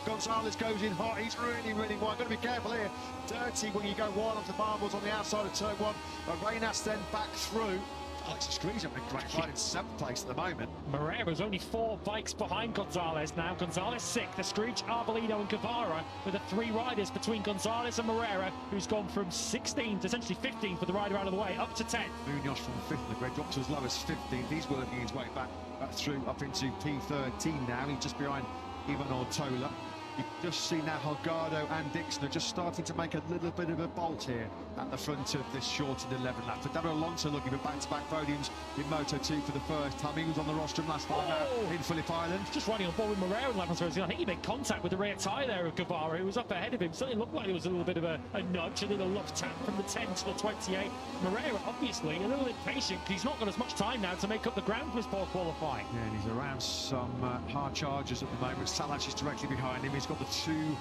Gonzalez goes in hot. He's really, really wide. Got to be careful here. Dirty when you go wide onto marbles on the outside of turn 1. Arenas then back through. Alex Escree's having a great ride in 7th place at the moment. Moreira's only 4 bikes behind Gonzalez now. Gonzalez 6th, Escreech, Arbolino and Guevara with the 3 riders between Gonzalez and Moreira, who's gone from 16th, essentially 15th for the rider out of the way, up to 10th. Munoz from 5th in the grid, dropped to as low as 15th. He's working his way back through up into P13 now. He's just behind Ivan Ortola. You can just see now Holgado and Dixon are just starting to make a little bit of a bolt here at the front of this shortened 11 lap. Fernando Alonso looking for back-to-back podiums in Moto2 for the first time. He was on the rostrum last time out in Phillip Island. Just running on board with Moreira in lap 13. I think he made contact with the rear tyre there of Guevara, who was up ahead of him. Certainly looked like it was a little bit of a nudge, a little love tap from the 10 to the 28. Moreira, obviously, a little impatient because he's not got as much time now to make up the ground for his poor qualifying. Yeah, and he's around some hard charges at the moment. Salas is directly behind him. He's got the two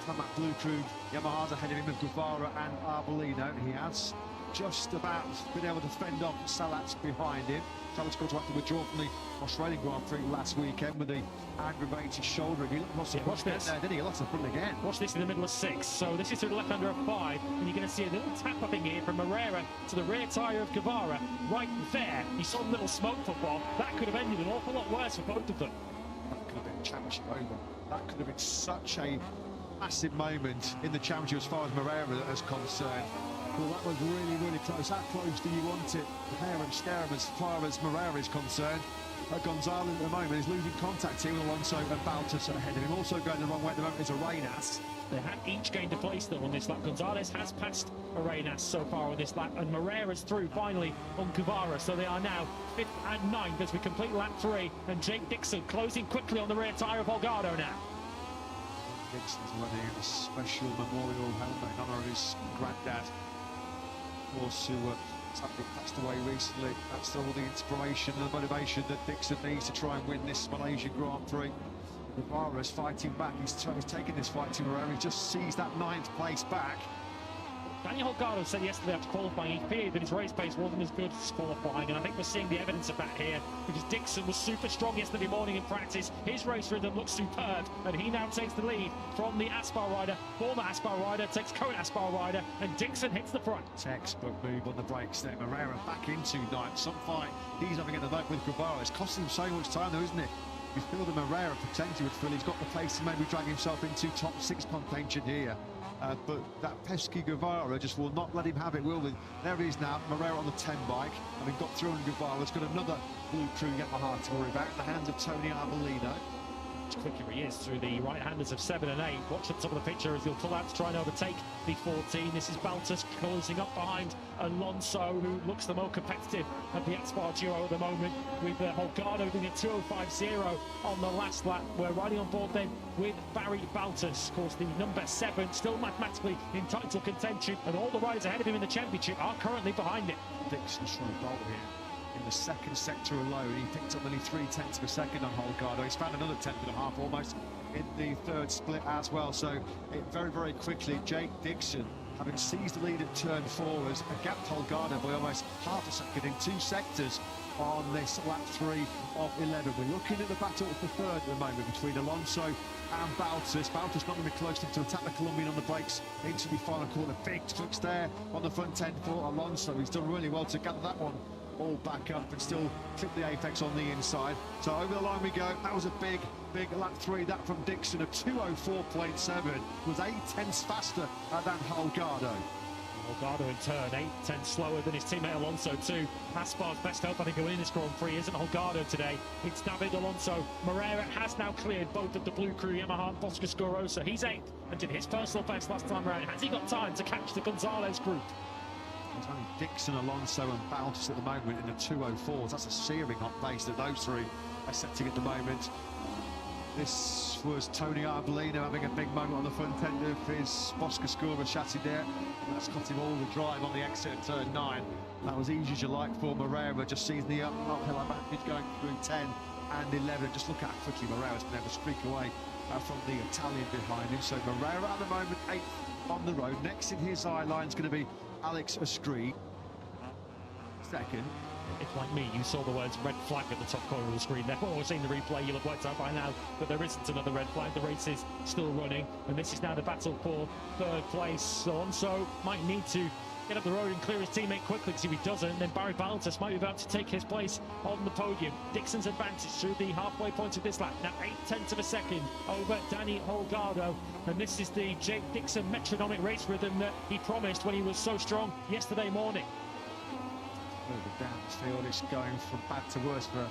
Pramac Blue Crew Yamahas ahead of him of Guevara and Arbolino. He has just about been able to fend off Salas behind him. Salas got to have to withdraw from the Australian Grand Prix last weekend with the aggravated shoulder. He lost the front again there, didn't he? He lost the front again. Watch this in the middle of 6. So this is through the left-hander of 5, and you're going to see a little tap up in here from Moreira to the rear tyre of Guevara. Right there, you saw a little smoke football. That could have ended an awful lot worse for both of them. That could have been championship over. That could have been such a massive moment in the championship as far as Moreira is concerned. Well, that was really, really close. How close do you want it? Harum scarum as far as Moreira is concerned. Gonzalez at the moment is losing contact here with Alonso and Baltus ahead of him. Also going the wrong way at the moment is Arenas. They had each gained a place though on this lap. Gonzalez has passed Arenas so far on this lap, and Moreira's through finally on Guevara. So they are now 5th and 9th as we complete lap 3, and Jake Dixon closing quickly on the rear tyre of Holgado now. Dixon's running a special memorial helmet in honour of his granddad, of course, who sadly passed away recently. That's all the inspiration and the motivation that Dixon needs to try and win this Malaysian Grand Prix. Guevara's fighting back. He's taking this fight to Moreira. He just sees that 9th place back. Daniel Holgado said yesterday after qualifying he feared that his race pace wasn't as good as qualifying, and I think we're seeing the evidence of that here, because Dixon was super strong yesterday morning in practice. His race rhythm looks superb, and he now takes the lead from the Aspar rider. Former Aspar rider takes current Aspar rider, and Dixon hits the front. Textbook move on the brakes there. Moreira back into 9th. Some fight he's having at the back with Guevara. It's costing him so much time though, isn't it? You feel the Moreira potentially would feel he's got the pace to maybe drag himself into top 6 contention here. But that pesky Guevara just will not let him have it, will he? There he is now, Moreira on the 10 bike, having got through on Guevara's got another Blue Crew Yamaha to worry about in the hands of Tony Arbolino. Quicker he is through the right-handers of 7 and 8. Watch at the top of the picture as he'll pull out to try and overtake the 14. This is Baltus closing up behind Alonso, who looks the more competitive of the Aspar duo at the moment, with Holgado doing a 2:05.0 on the last lap. We're riding on board then with Barry Baltus, of course the number 7, still mathematically in title contention, and all the riders ahead of him in the championship are currently behind him. Dixon's trying to bolt here. In the 2nd sector alone, he picked up nearly 3/10 of a second on Holgado. He's found another 10.5 almost in the 3rd split as well. So it very, very quickly, Jake Dixon, having seized the lead at turn 4, has gapped Holgado by almost half a second in 2 sectors on this lap 3 of 11. We're looking at the battle for 3rd at the moment between Alonso and Baltus. Baltus not going to be close enough to attack the Colombian on the brakes into the final corner. Big touch there on the front end for Alonso. He's done really well to gather that one all back up and still clip the apex on the inside. So over the line we go. That was a big lap 3. That from Dixon, a 2:04.7 was 8/10 faster than Holgado. Holgado in turn 8/10 slower than his teammate Alonso too. Aspar's best hope I think going in this Grand Prix isn't Holgado today, it's David Alonso. Moreira has now cleared both of the Blue Crew Yamaha and Bosca-Scorosa. He's 8th and did his personal best last time around. Has he got time to catch the Gonzalez group? There's only Dixon, Alonso and Baltus at the moment in the 2:04s. That's a searing hot pace that those 3 are setting at the moment. This was Tony Arbolino having a big moment on the front end of his Bosca-Scorosa chassis there. And that's cost him all the drive on the exit at turn 9. That was easy as you like for Moreira, just sees the uphill advantage going through 10 and 11. Just look how quickly Moreira's been able to streak away from the Italian behind him. So Moreira at the moment 8th on the road. Next in his eye line is going to be Alex Astrid. 2nd. If, like me, you saw the words red flag at the top corner of the screen there, or seen the replay, you'll have worked out by now that there isn't another red flag. The race is still running, and this is now the battle for 3rd place. Alonso might need to get up the road and clear his teammate quickly, because if he doesn't, then Barry Baltus might be about to take his place on the podium. Dixon's advantage through the halfway point of this lap, now 8/10 of a second over Danny Holgado, and this is the Jake Dixon metronomic race rhythm that he promised when he was so strong yesterday morning. Further down the field, it's going from bad to worse for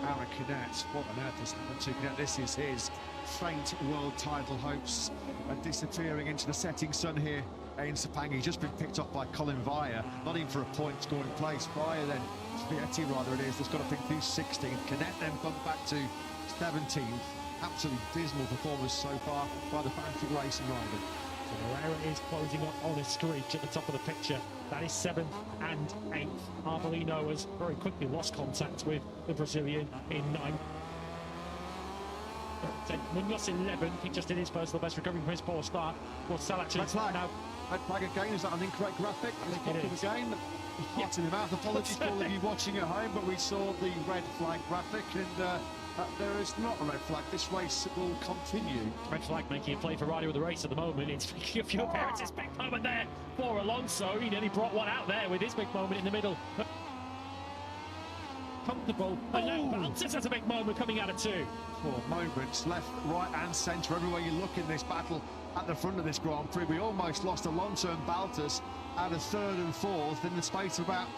Aaron Canet. What on earth has happened to Canet? This is his faint world title hopes are disappearing into the setting sun here in Sepang. He's just been picked off by Colin Vire, not even for a point scoring place. Vire then, Vietti rather it is, that's got to think who's 16th. Canet then bumped back to 17th. Absolutely dismal performance so far by the Fantastic Racing rider. So Moreira is closing up on a screech at the top of the picture. That is 7th and 8th. Arbolino has very quickly lost contact with the Brazilian in 9th. Munoz 11th. He just did his personal best, recovering from his poor start. Well, Salac Red flag. now. Red flag again. Is that an incorrect graphic? It is. Again. Heart in the mouth. Apologies to all of you watching at home, but we saw the red flag graphic, and there is not a red flag. This race will continue. Red flag making a play for Rider of the race at the moment. It's making a few appearances. Big moment there for Alonso. He nearly brought one out there with his big moment in the middle. Comfortable. And now Baltas has a big moment coming out of 2. 4 moments left, right and centre. Everywhere you look in this battle at the front of this Grand Prix, we almost lost Alonso and Baltas out of 3rd and 4th in the space of about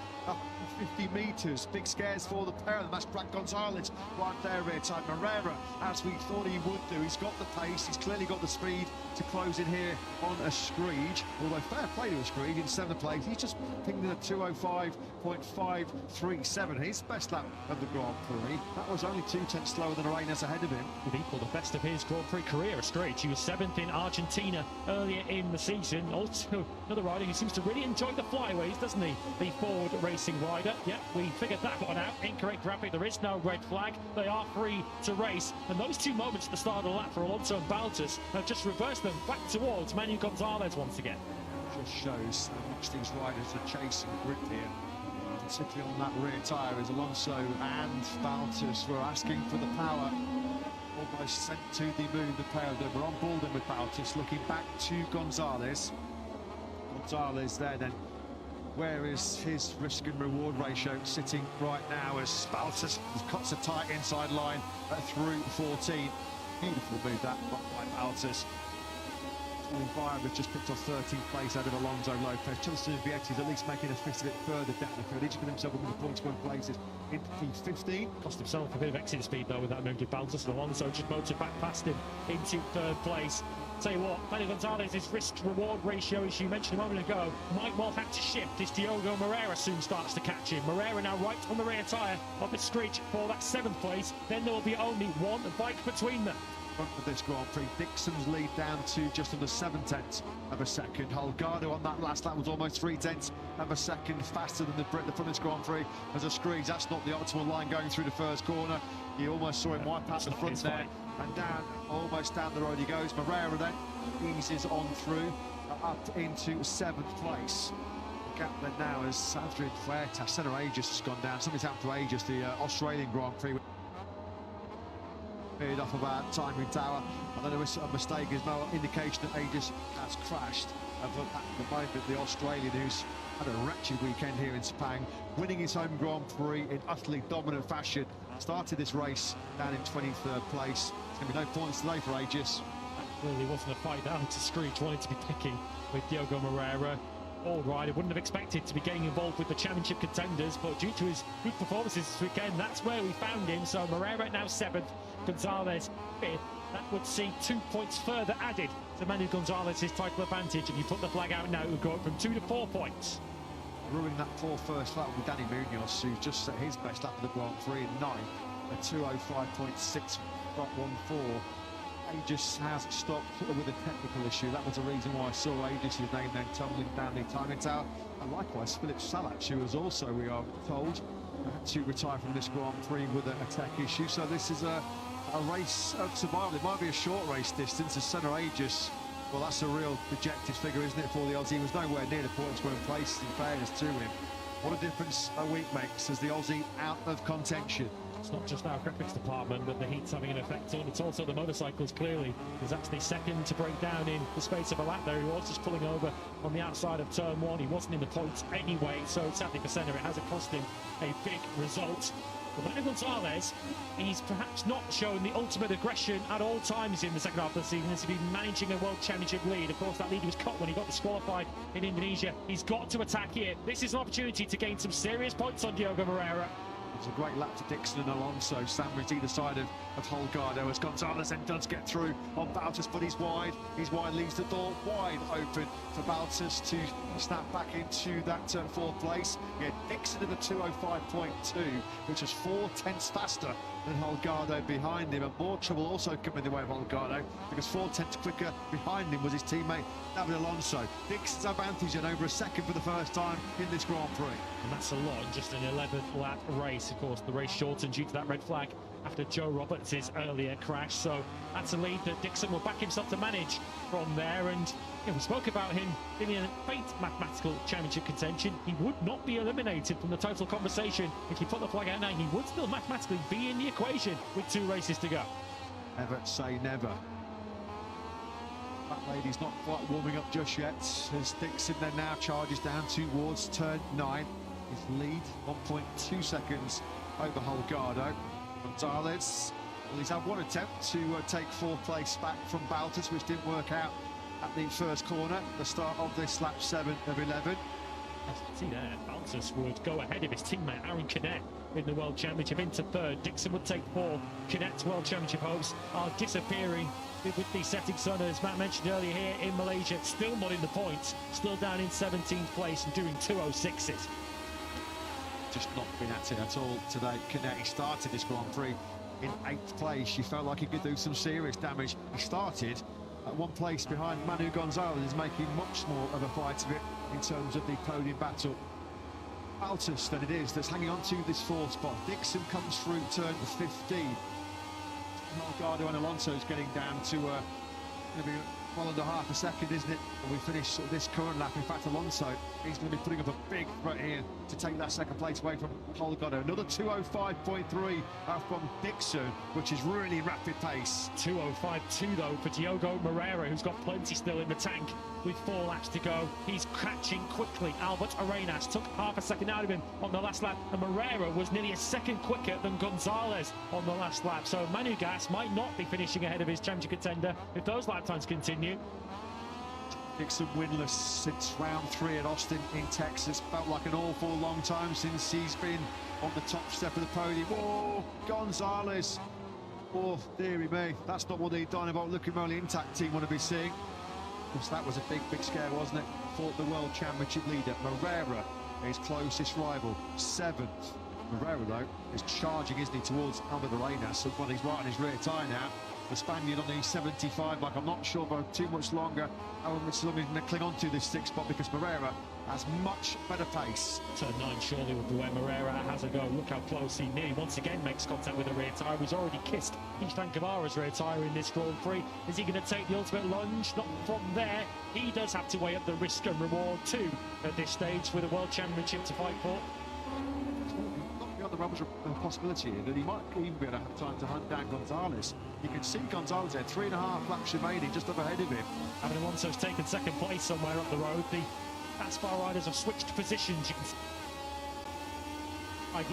50 metres. Big scares for the pair of them. That's Brad Gonzalez right there, rear side. Moreira, as we thought he would do. He's got the pace, he's clearly got the speed to close in here on a screech. Although fair play to a screech in 7th place. He's just pinged in a 2:05.537. His best lap of the Grand Prix. That was only 2/10 slower than Arenas ahead of him. With equal the best of his Grand Prix career, a straight. He was 7th in Argentina earlier in the season. Also, another rider who seems to really enjoy the flyways, doesn't he? The Ford Racing rider. Yeah, we figured that one out. Incorrect graphic. There is no red flag. They are free to race. And those 2 moments at the start of the lap for Alonso and Baltas have just reversed them back towards Manuel Gonzalez once again. Just shows how much these riders are chasing grip here. Particularly on that rear tyre as Alonso and Baltas were asking for the power. Almost sent to the moon, the pair of them were on board with Baltas, looking back to Gonzalez. Gonzalez there then. Where is his risk and reward ratio sitting right now as Baltas cuts a tight inside line through 14. Beautiful move that by Baltas. Environment has just picked off 13th place out of Alonso Lopez. Chelsea and Vietti is at least making a fist of it further down the field. Each of himself with the points going places in P15. Cost himself a bit of exit speed though with that move to Baltas, and Alonso just motored back past him into 3rd place. Tell you what, Manuel Gonzalez's risk-reward ratio, as you mentioned a moment ago, might well have to shift as Diogo Moreira soon starts to catch him. Moreira now right on the rear tyre of the screech for that 7th place. Then there will be only one bike between them. Front of this Grand Prix, Dixon's lead down to just under 7/10 of a second. Holgado on that last lap was almost 3/10 of a second faster than the Brit. The front of this Grand Prix as a screech. That's not the optimal line going through the first corner. You almost saw him wipe out the front there. And down, almost down the road he goes. Moreira then eases on through, up into 7th place. The gap then now as Adrian Fuertes, Senna Aegis has gone down. Something's happened to Aegis, the Australian Grand Prix. Off about timing tower. I don't know if a mistake is no indication that Aegis has crashed. At the moment, the Australian who's had a wretched weekend here in Sepang, winning his home Grand Prix in utterly dominant fashion. Started this race down in 23rd place. There's going to be no points today for Aegis. That clearly wasn't a fight down to screech, wanted to be picking with Diogo Moreira. Old rider wouldn't have expected to be getting involved with the championship contenders, but due to his good performances this weekend, that's where we found him. So Moreira now 7th, Gonzalez 5th. That would see 2 points further added to Manuel Gonzalez's title advantage. If you put the flag out now, it would go up from 2 to 4 points. Ruining that 4 first lap with Danny Munoz, who's just set his best lap of the Grand Prix in 9, a 2:05.614. Aegis has stopped with a technical issue. That was the reason why I saw Aegis' name then tumbling down the timing tower. And likewise, Philip Salac, who was also, we are told, to retire from this Grand Prix with a tech issue. So this is a race of survival. It might be a short race distance as Senna Aegis. Well, that's a real projected figure, isn't it, for the Aussie? He was nowhere near the points where in place, in fairness to him. What a difference a week makes as the Aussie out of contention. It's not just our graphics department that the heat's having an effect on, it's also the motorcycles, clearly. He's actually 2nd to break down in the space of a lap there. He was just pulling over on the outside of turn 1. He wasn't in the points anyway, so sadly for Senna, it hasn't cost him a big result. But Manuel Gonzalez, he's perhaps not shown the ultimate aggression at all times in the second half of the season. He's been managing a World Championship lead. Of course, that lead was cut when he got disqualified in Indonesia. He's got to attack here. This is an opportunity to gain some serious points on Diogo Moreira. It's a great lap to Dixon and Alonso, sandwiched either side of Holgado as Gonzalez then does get through on Bautas, but he's wide. He's wide, leaves the door wide open for Bautas to snap back into that fourth place. Yeah, Dixon in the 2:05.2, which is 4/10 faster than Holgado behind him, and more trouble also coming the way of Holgado because 4/10 quicker behind him was his teammate David Alonso. Dixon's advantage and over a second for the first time in this Grand Prix. And that's a lot in just an 11th lap race. Of course, the race shortened due to that red flag after Joe Roberts' earlier crash. So that's a lead that Dixon will back himself to manage from there. And we spoke about him in a faint mathematical championship contention. He would not be eliminated from the total conversation. If you put the flag out now, he would still mathematically be in the equation with 2 races to go. Never say never. That lady's not quite warming up just yet as Dixon then now charges down towards turn 9. His lead 1.2 seconds over Holgado. Gonzalez, well, he's had one attempt to take 4th place back from Bautas, which didn't work out at the first corner, the start of this lap 7 of 11. As you can see there, Bautas would go ahead of his teammate Aaron Canet in the World Championship into 3rd. Dixon would take 4. Canet's World Championship hopes are disappearing with the setting sun, as Matt mentioned earlier here in Malaysia. Still not in the points, still down in 17th place and doing 2:06s. Just not been at it at all today. Canet, he started this Grand Prix in 8th place. You felt like he could do some serious damage. He started at 1 place behind Manu Gonzalez, is making much more of a fight of it in terms of the podium battle. Bautas, then it is, that's hanging on to this 4th spot. Dixon comes through turn 15. Holgado and Alonso's getting down to going to be well under half a second, isn't it? And we finish this current lap. In fact, Alonso, he's going to be putting up a big threat here to take that 2nd place away from Holgado. Another 2:05.3 from Dixon, which is really rapid pace. 2:05.2 though for Diogo Moreira, who's got plenty still in the tank with 4 laps to go. He's catching quickly. Albert Arenas took half a second out of him on the last lap, and Moreira was nearly a second quicker than Gonzalez on the last lap. So Manu Gas might not be finishing ahead of his championship contender if those lap times continue. Dixon winless since round 3 at Austin in Texas. Felt like an awful long time since he's been on the top step of the podium. Oh, Gonzalez. Oh, dearie me. That's not what the Dynamo looking Rolling Intact team want to be seeing. Because that was a big scare, wasn't it? Fought the World Championship leader. Moreira, his closest rival, 7th. Moreira, though, is charging, isn't he, towards Albert Arenas. Well, he's right on his rear tyre now. The Spaniard on the 75, like I'm not sure for too much longer how much longer he's going to cling on to this 6th spot, because Moreira has much better pace. Turn 9 surely with the way Moreira has a go. Look how close he nearly once again makes contact with the rear tyre. He's already kissed Ishvan Guevara's rear tyre in this Grand Prix. Is he going to take the ultimate lunge? Not from there. He does have to weigh up the risk and reward too at this stage with a World Championship to fight for. Not beyond the realms of possibility here that he might even be able to have time to hunt down Gonzalez. You can see Gonzalez there, 3.5 laps remaining, just up ahead of him. Aaron Alonso's taken 2nd place somewhere up the road. The Aspar riders have switched positions. You can see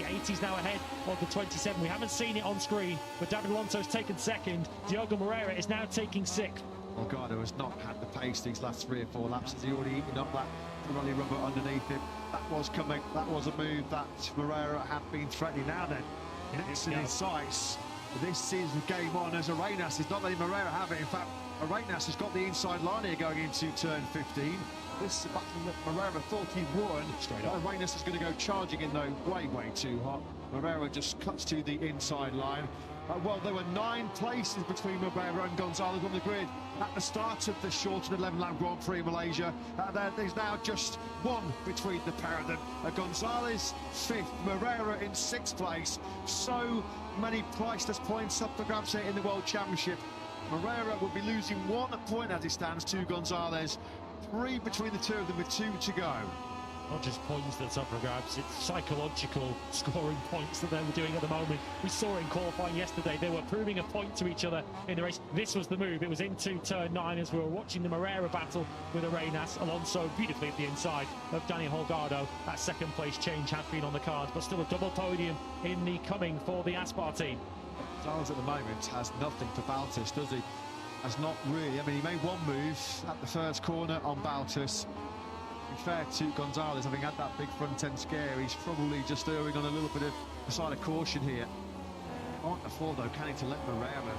the 80's now ahead of the 27. We haven't seen it on screen, but David Alonso's taken 2nd. Diogo Moreira is now taking 6th. Holgado has not had the pace these last 3 or 4 laps. Has he already eaten up that Pirelli rubber underneath him? That was coming. That was a move that Moreira had been threatening. Now then, it's in his sights. This is game on as Arenas is not letting Moreira have it. In fact, Arenas has got the inside line here going into turn 15. This is a battle that Moreira thought he won. Straight up. Arenas is going to go charging in though, way too hot. Moreira just cuts to the inside line. Well, there were 9 places between Moreira and Gonzalez on the grid at the start of the shortened 11-lap Grand Prix in Malaysia. There's now just 1 between the pair of them. Gonzalez 5th, Moreira in 6th place. So many priceless points up for grabs here in the World Championship. Moreira would be losing 1 point as it stands to Gonzalez. 3 between the 2 of them with 2 to go. Not just points that's up for grabs, it's psychological scoring points that they were doing at the moment. We saw it in qualifying yesterday. They were proving a point to each other in the race. This was the move. It was into turn 9 as we were watching the Moreira battle with Arenas. Alonso beautifully at the inside of Daniel Holgado. That 2nd place change has been on the cards, but still a double podium in the coming for the Aspar team. Gonzalez at the moment has nothing for Bautas, does he? Has not really. I mean, he made 1 move at the first corner on Bautas. To be fair to Gonzalez, having had that big front end scare, he's probably just erring on a little bit of a sign of caution here. Can't afford though, can he, to let Moreira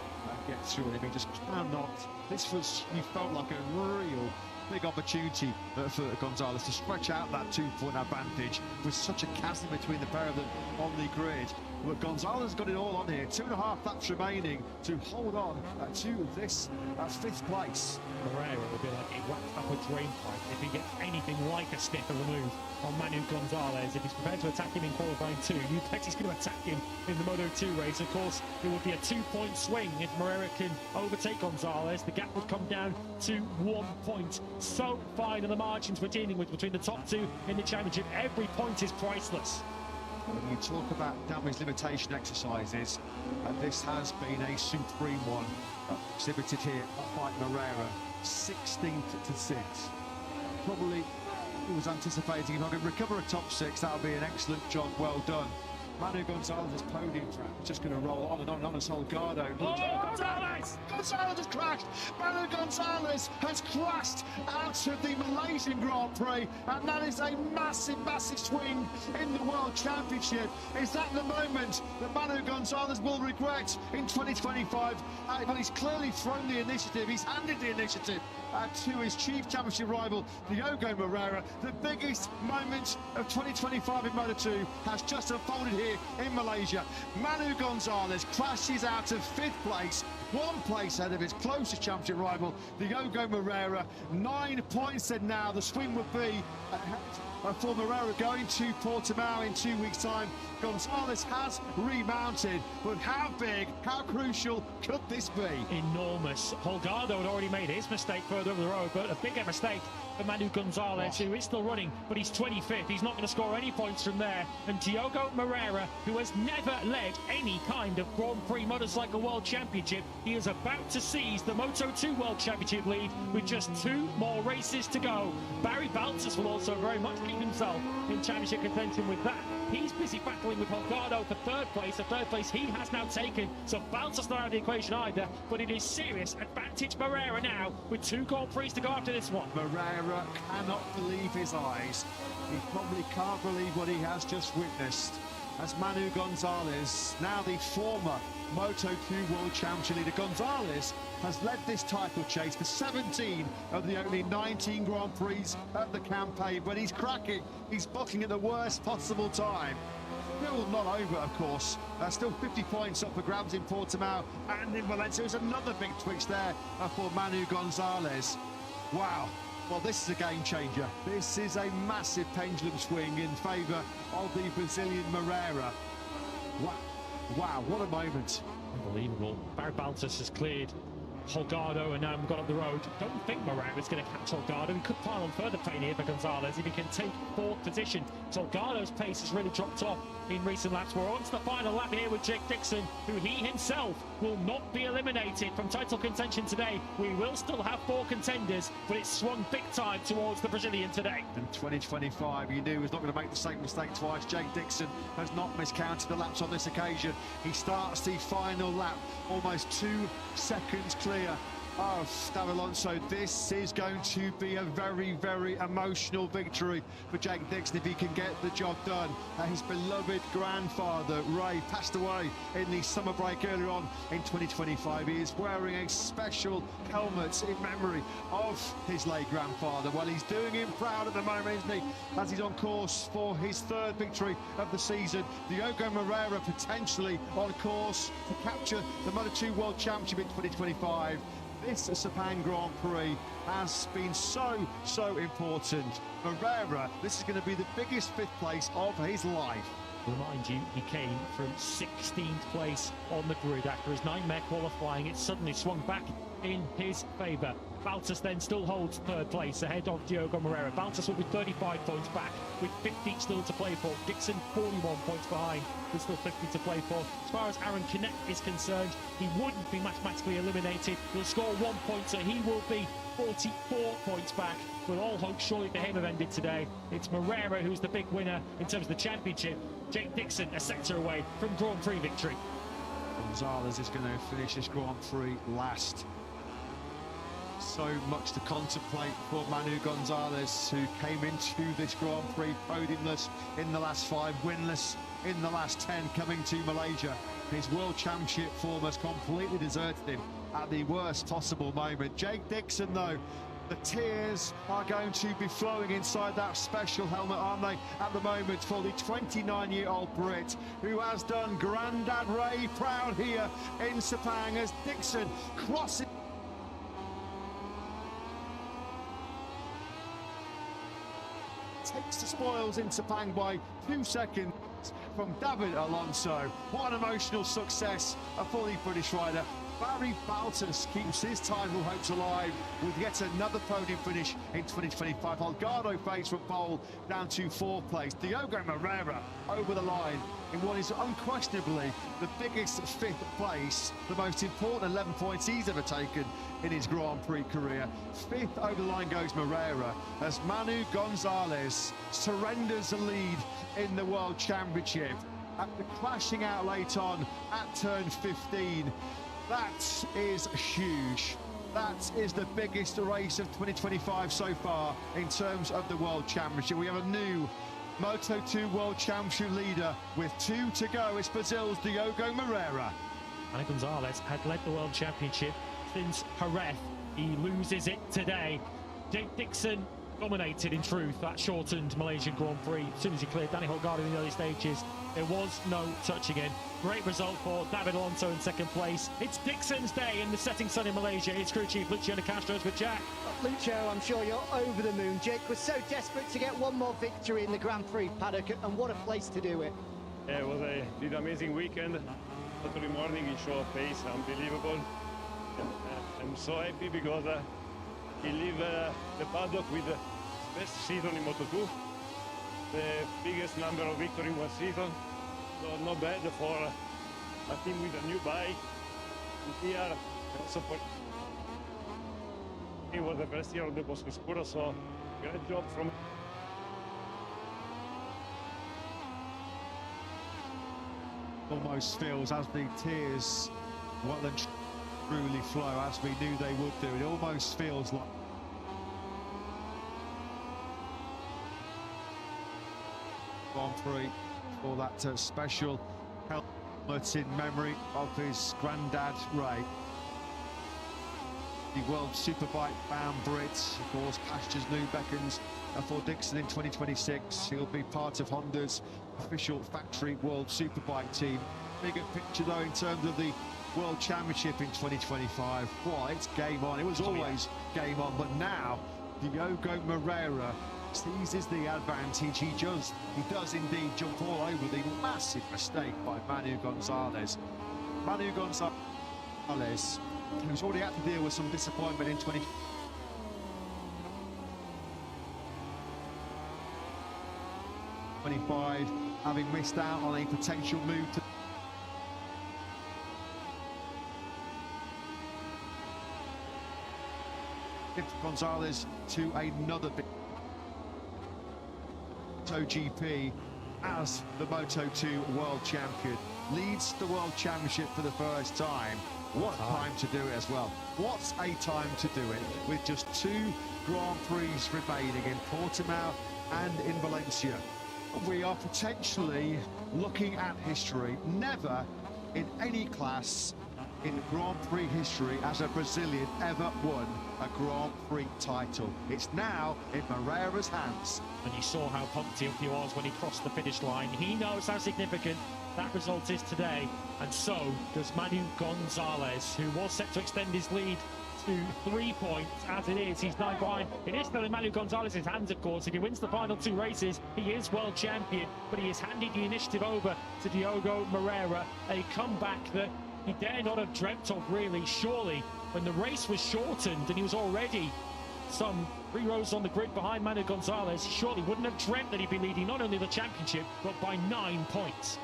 get through him? He just cannot. This was, you felt like a real big opportunity for Gonzalez to stretch out that 2-point advantage with such a chasm between the pair of them on the grid. But Gonzalez got it all on here. 2.5 laps remaining to hold on to this 5th place. Moreira will be like a waxed up a drain pipe if he gets anything like a step of a move on Manu Gonzalez. If he's prepared to attack him in qualifying 2, you bet he's going to attack him in the Moto2 race. Of course, it would be a 2-point swing if Moreira can overtake Gonzalez. The gap would come down to 1 point. So fine in the margins we're dealing with between the top 2 in the championship. Every point is priceless. When you talk about damage limitation exercises, this has been a supreme one exhibited here by Moreira, 16th to 6th. Probably he was anticipating if I could recover a top 6, that would be an excellent job, well done. Manu Gonzalez's podium track is just going to roll on and on and on as Holgado. Gonzalez! Gonzalez has crashed! Manu Gonzalez has crashed out of the Malaysian Grand Prix, and that is a massive, massive swing in the World Championship. Is that the moment that Manu Gonzalez will regret in 2025? But he's clearly thrown the initiative, he's handed the initiative to his chief championship rival, Diogo Moreira. The biggest moment of 2025 in Moto2 has just unfolded here in Malaysia. Manu Gonzalez crashes out of 5th place, 1 place ahead of his closest championship rival, Diogo Moreira. 9 points then now. The swing would be for Moreira going to Portimao in 2 weeks' time. Gonzalez has remounted, but how big, how crucial could this be? Enormous. Holgado had already made his mistake further over the road, but a bigger mistake for Manu Gonzalez, who is still running, but he's 25th. He's not going to score any points from there. And Diogo Moreira, who has never led any kind of Grand Prix Motorcycle World Championship, he is about to seize the Moto2 World Championship lead with just 2 more races to go. Barry Baltus will also very much keep himself in championship contention with that. He's busy battling with Holgado for 3rd place, a 3rd place he has now taken, so Baltus not out of the equation either, but it is serious advantage Moreira now with 2 Grand Prix to go after this one. Moreira cannot believe his eyes. He probably can't believe what he has just witnessed, as Manu Gonzalez, now the former Moto2 World Championship leader. Gonzalez has led this title chase for 17 of the only 19 Grand Prix at the campaign, but he's cracking. He's booking at the worst possible time. Still not over, of course. Still 50 points up for grabs in Portimao and in Valencia. There's another big twitch there for Manu Gonzalez. Wow. Well, this is a game changer. This is a massive pendulum swing in favour of the Brazilian Moreira. Wow. Wow, what a moment. Unbelievable. Barry Baltus has cleared Holgado and now got up the road. Don't think Moreira's going to catch Holgado. He could pile on further pain here for Gonzalez if he can take 4th position. So Holgado's pace has really dropped off in recent laps. We're on to the final lap here with Jake Dixon, who he himself will not be eliminated from title contention today. We will still have 4 contenders, but it's swung big time towards the Brazilian today. In 2025, you knew he was not going to make the same mistake twice. Jake Dixon has not miscounted the laps on this occasion. He starts the final lap almost 2 seconds clear of Stan Alonso. This is going to be a very, very emotional victory for Jake Dixon if he can get the job done. His beloved grandfather, Ray, passed away in the summer break earlier on in 2025. He is wearing a special helmet in memory of his late grandfather. Well, he's doing him proud at the moment, isn't he? As he's on course for his 3rd victory of the season. Diogo Moreira potentially on course to capture the Moto2 World Championship in 2025. This Sepang Grand Prix has been so important. Moreira, this is going to be the biggest 5th place of his life. Remind you, he came from 16th place on the grid after his 9-mare qualifying. It suddenly swung back in his favour. Baltus then still holds 3rd place ahead of Diogo Moreira. Baltus will be 35 points back with 50 still to play for. Dixon 41 points behind with still 50 to play for. As far as Aaron Canet is concerned, he wouldn't be mathematically eliminated. He'll score 1 point, so he will be 44 points back. But all hope surely for him have ended today. It's Moreira who's the big winner in terms of the championship. Jake Dixon a sector away from Grand Prix victory. Gonzalez is going to finish this Grand Prix last. So much to contemplate for Manu Gonzalez, who came into this Grand Prix podiumless in the last 5, winless in the last 10 coming to Malaysia. His World Championship form has completely deserted him at the worst possible moment. Jake Dixon, though, the tears are going to be flowing inside that special helmet, aren't they, at the moment, for the 29-year-old Brit who has done Grandad Ray proud here in Sepang as Dixon crosses. Takes the spoils in Sepang by 2 seconds from David Alonso. What an emotional success for the British rider. Barry Baltus keeps his title hopes alive with yet another podium finish in 2025. Holgado fades from pole down to 4th place. Diogo Moreira over the line in what is unquestionably the biggest 5th place, the most important 11 points he's ever taken in his Grand Prix career. 5th over the line goes Moreira as Manu Gonzalez surrenders the lead in the World Championship after crashing out late on at turn 15. That is huge. That is the biggest race of 2025 so far in terms of the World Championship. We have a new Moto2 World Championship leader with 2 to go. It's Brazil's Diogo Moreira. Manu Gonzalez had led the World Championship since Jerez. He loses it today. Jake Dixon dominated in truth that shortened Malaysian Grand Prix. As soon as he cleared Danny Holgado in the early stages, there was no touching in. Great result for David Alonso in 2nd place. It's Dixon's day in the setting sun in Malaysia. It's crew chief Luciano Castro's with Jack. Lucio, I'm sure you're over the moon. Jake was so desperate to get one more victory in the Grand Prix paddock, and what a place to do it. Yeah, it was an amazing weekend. Saturday morning he showed a pace unbelievable. I'm so happy because he leave the paddock with the best season in Moto2, the biggest number of victories in one season. So not bad for a team with a new bike. And here, also for it was the first year of the Bosco Scuro, so great job from. Almost feels as the tears well and truly flow as we knew they would do. It almost feels like Grand Prix for that special helmet in memory of his granddad Ray. The World Superbike bound Brit, of course, pastures new beckons for Dixon in 2026. He'll be part of Honda's official factory World Superbike team. Bigger picture though in terms of the World Championship in 2025. Well, it's game on. It was always game on, but now Diogo Moreira seizes the advantage. He does indeed jump all over the massive mistake by Manu Gonzalez. Manu Gonzalez, who's already had to deal with some disappointment in 2025, having missed out on a potential move to Gonzalez to another big MotoGP as the Moto2 World Champion, leads the World Championship for the first time. What a time to do it as well. What a time to do it with just 2 Grand Prix remaining in Portimao and in Valencia. We are potentially looking at history. Never in any class in Grand Prix history has a Brazilian ever won a Grand Prix title. It's now in Moreira's hands. And you saw how pumped he was when he crossed the finish line. He knows how significant that result is today, and so does Manu Gonzalez, who was set to extend his lead to 3 points. As it is, he's 9 behind. It is still in Manu Gonzalez's hands, of course. If he wins the final 2 races, he is world champion, but he has handed the initiative over to Diogo Moreira, a comeback that he dare not have dreamt of, really. Surely, when the race was shortened and he was already some 3 rows on the grid behind Manu Gonzalez, surely wouldn't have dreamt that he'd be leading not only the championship, but by 9 points.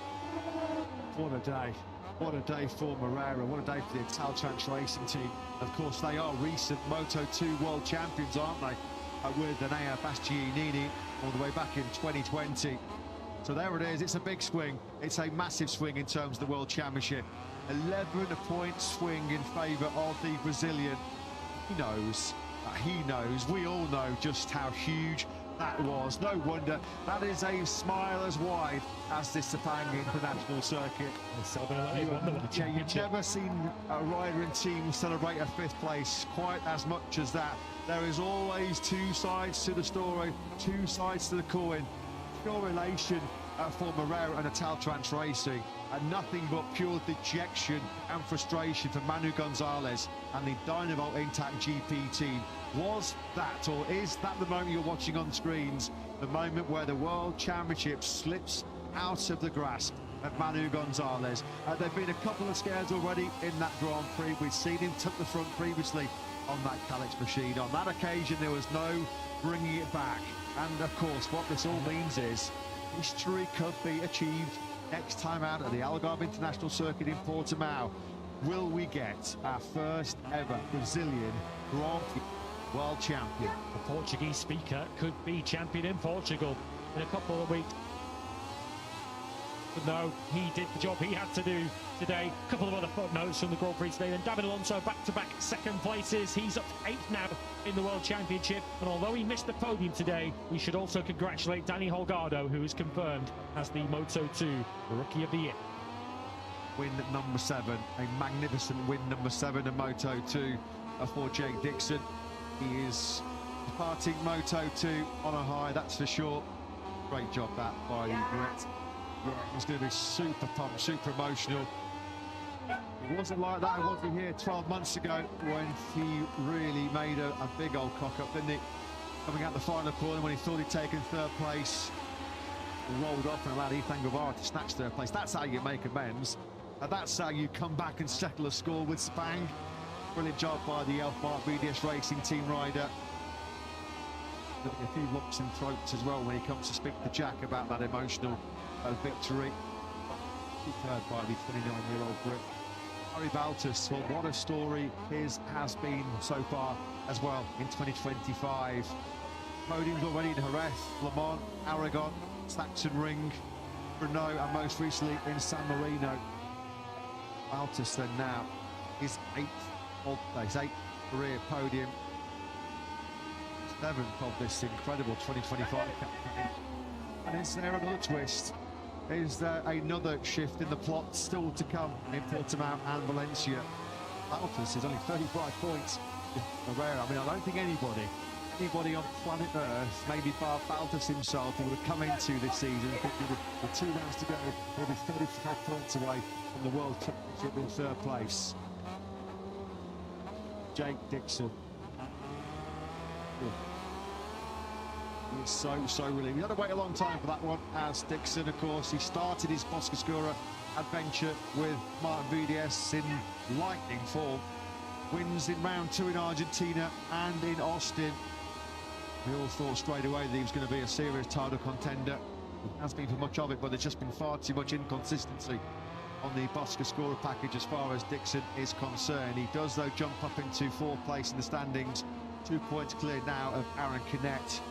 What a day. What a day for Moreira. What a day for the Italtrans racing team. Of course, they are recent Moto2 world champions, aren't they? With Enea Bastianini all the way back in 2020. So there it is. It's a big swing. It's a massive swing in terms of the World Championship. 11-point swing in favour of the Brazilian. He knows. We all know just how huge that was. No wonder. That is a smile as wide as this Sepang International Circuit. You've never seen a rider and team celebrate a 5th place quite as much as that. There is always two sides to the story, two sides to the coin. Pure elation for Moreira and Italtrans Racing, and nothing but pure dejection and frustration for Manu Gonzalez and the Dynavolt Intact GP team. Was that, or is that the moment you're watching on screens, the moment where the World Championship slips out of the grasp of Manu Gonzalez? There have been a couple of scares already in that Grand Prix. We've seen him took the front previously on that Calix machine. On that occasion, there was no bringing it back. And of course, what this all means is history could be achieved next time out at the Algarve International Circuit in Portimao. Will we get our first ever Brazilian Grand Prix world champion? The Portuguese speaker could be champion in Portugal in a couple of weeks. But no, he did the job he had to do today. A couple of other footnotes from the Grand Prix today. Then David Alonso back-to-back second places. He's up to 8th now in the World Championship. And although he missed the podium today, we should also congratulate Danny Holgado, who is confirmed as the Moto2 Rookie of the Year. Win number 7, a magnificent win number 7 in Moto2 for Jake Dixon. He is departing Moto2 on a high, that's for sure. Great job that by the Brit. Yeah, he's going to be super pumped, super emotional. It wasn't like that, was he, here 12 months ago when he really made a big old cock-up, didn't he? Coming out the final corner when he thought he'd taken 3rd place, rolled off and allowed Ethan Guevara to snatch 3rd place. That's how you make amends. That's how you come back and settle a score with Sepang. Brilliant job by the Elfmark VDS Racing team rider. A few lumps in throats as well when he comes to speak to Jack about that emotional victory. Heard by the 29-year-old Brit. Harry Baltus, well, what a story his has been so far as well in 2025. Podiums already in Jerez, Le Mans, Aragon, Sachsenring, Brno, and most recently in San Marino. Baltus then now his 8th career podium, 7th of this incredible 2025 campaign. And is there another twist? Is there another shift in the plot still to come in Portimao and Valencia? Baltus is only 35 points. Moreira, I mean, I don't think anybody on planet Earth, maybe bar Baltus himself, who would have come into this season thinking with 2 rounds to go, he'll be 35 points away from the World Championship in 3rd place. Jake Dixon. He's so relieved. We had to wait a long time for that one, as Dixon, of course, he started his Boscoscura adventure with Martin VDS in lightning form. Wins in round 2 in Argentina and in Austin. We all thought straight away that he was going to be a serious title contender. He has been for much of it, but there's just been far too much inconsistency on the Boscoscura package as far as Dixon is concerned. He does, though, jump up into 4th place in the standings. 2 points clear now of Aaron Canet,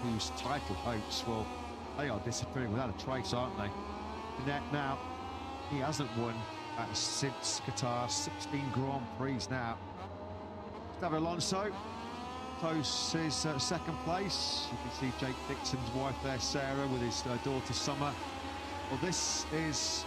whose title hopes, well, they are disappearing without a trace, aren't they? Canet now, he hasn't won since Qatar, 16 Grand Prix now. David Alonso posts his 2nd place. You can see Jake Dixon's wife there, Sarah, with his daughter Summer. Well, this is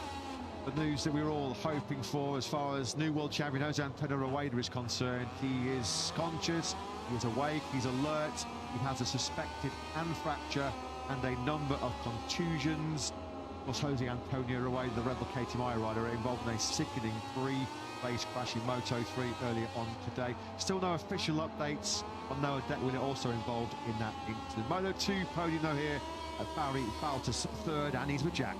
the news that we were all hoping for as far as new world champion Jose Antonio Rueda is concerned. He is conscious, he is awake, he's alert. He has a suspected hand fracture and a number of contusions. Of course, Jose Antonio Rueda, the Rebel KTM rider, involved in a sickening 3-race crash in Moto3 earlier on today. Still no official updates on Noah Dekwin, also involved in that incident. Moto2 podium though here at Barry Baltus 3rd, and he's with Jack.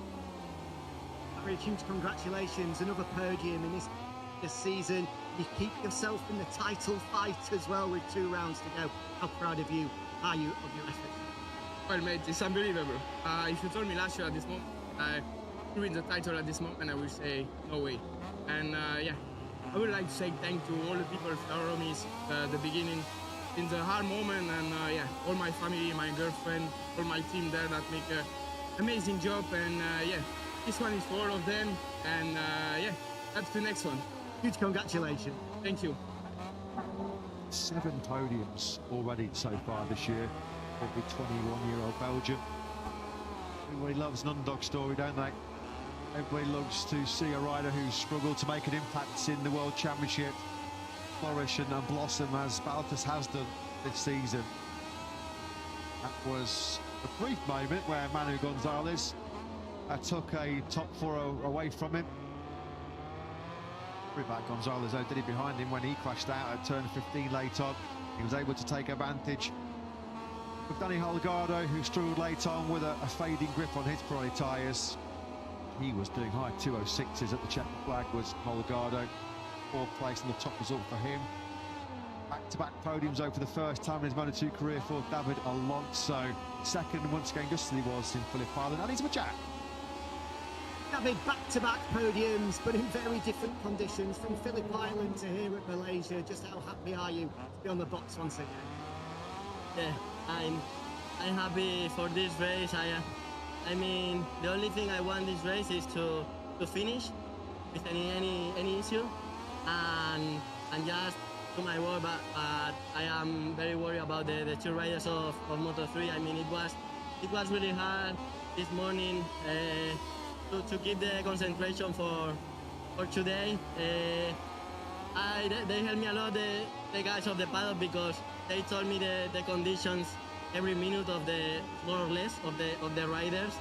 Barry, huge congratulations, another podium in this season. You keep yourself in the title fight as well with 2 rounds to go. How proud of you are you of your effort? Well, mate, it's unbelievable. If you told me last year at this moment, to win the title at this moment, I would say no way. And yeah, I would like to say thank to all the people around me since the beginning, in the hard moment, and yeah, all my family, my girlfriend, all my team there that make an amazing job. And yeah, this one is for all of them. And yeah, that's the next one. Huge congratulations. Thank you. 7 podiums already so far this year Every 21-year-old Belgian. Everybody loves an underdog story, don't they? Everybody loves to see a rider who's struggled to make an impact in the World Championship flourish and blossom as Baltas has done this season. That was a brief moment where Manu Gonzalez took a top 4 away from him. Back Gonzalez though did it behind him when he crashed out at turn 15 late on. He was able to take advantage of Danny Holgado, who struggled late on with a fading grip on his Pirelli tyres. He was doing high 206s at the checkered flag, was Holgado. 4th place in the top result for him. Back-to-back podiums over for the first time in his Moto2 career for David Alonso. Second, once again, just as he was in Phillip Island. And he's with Jack. Having back-to-back podiums, but in very different conditions, from Phillip Island to here at Malaysia. Just how happy are you to be on the box once again? Yeah, I'm happy for this race. I mean, the only thing I want this race is to finish with any issue, and just do my work. But I am very worried about the 2 riders of Moto3. I mean, it was really hard this morning. To keep the concentration for today. They helped me a lot, the guys of the paddock, because they told me the conditions every minute of the more or less of the riders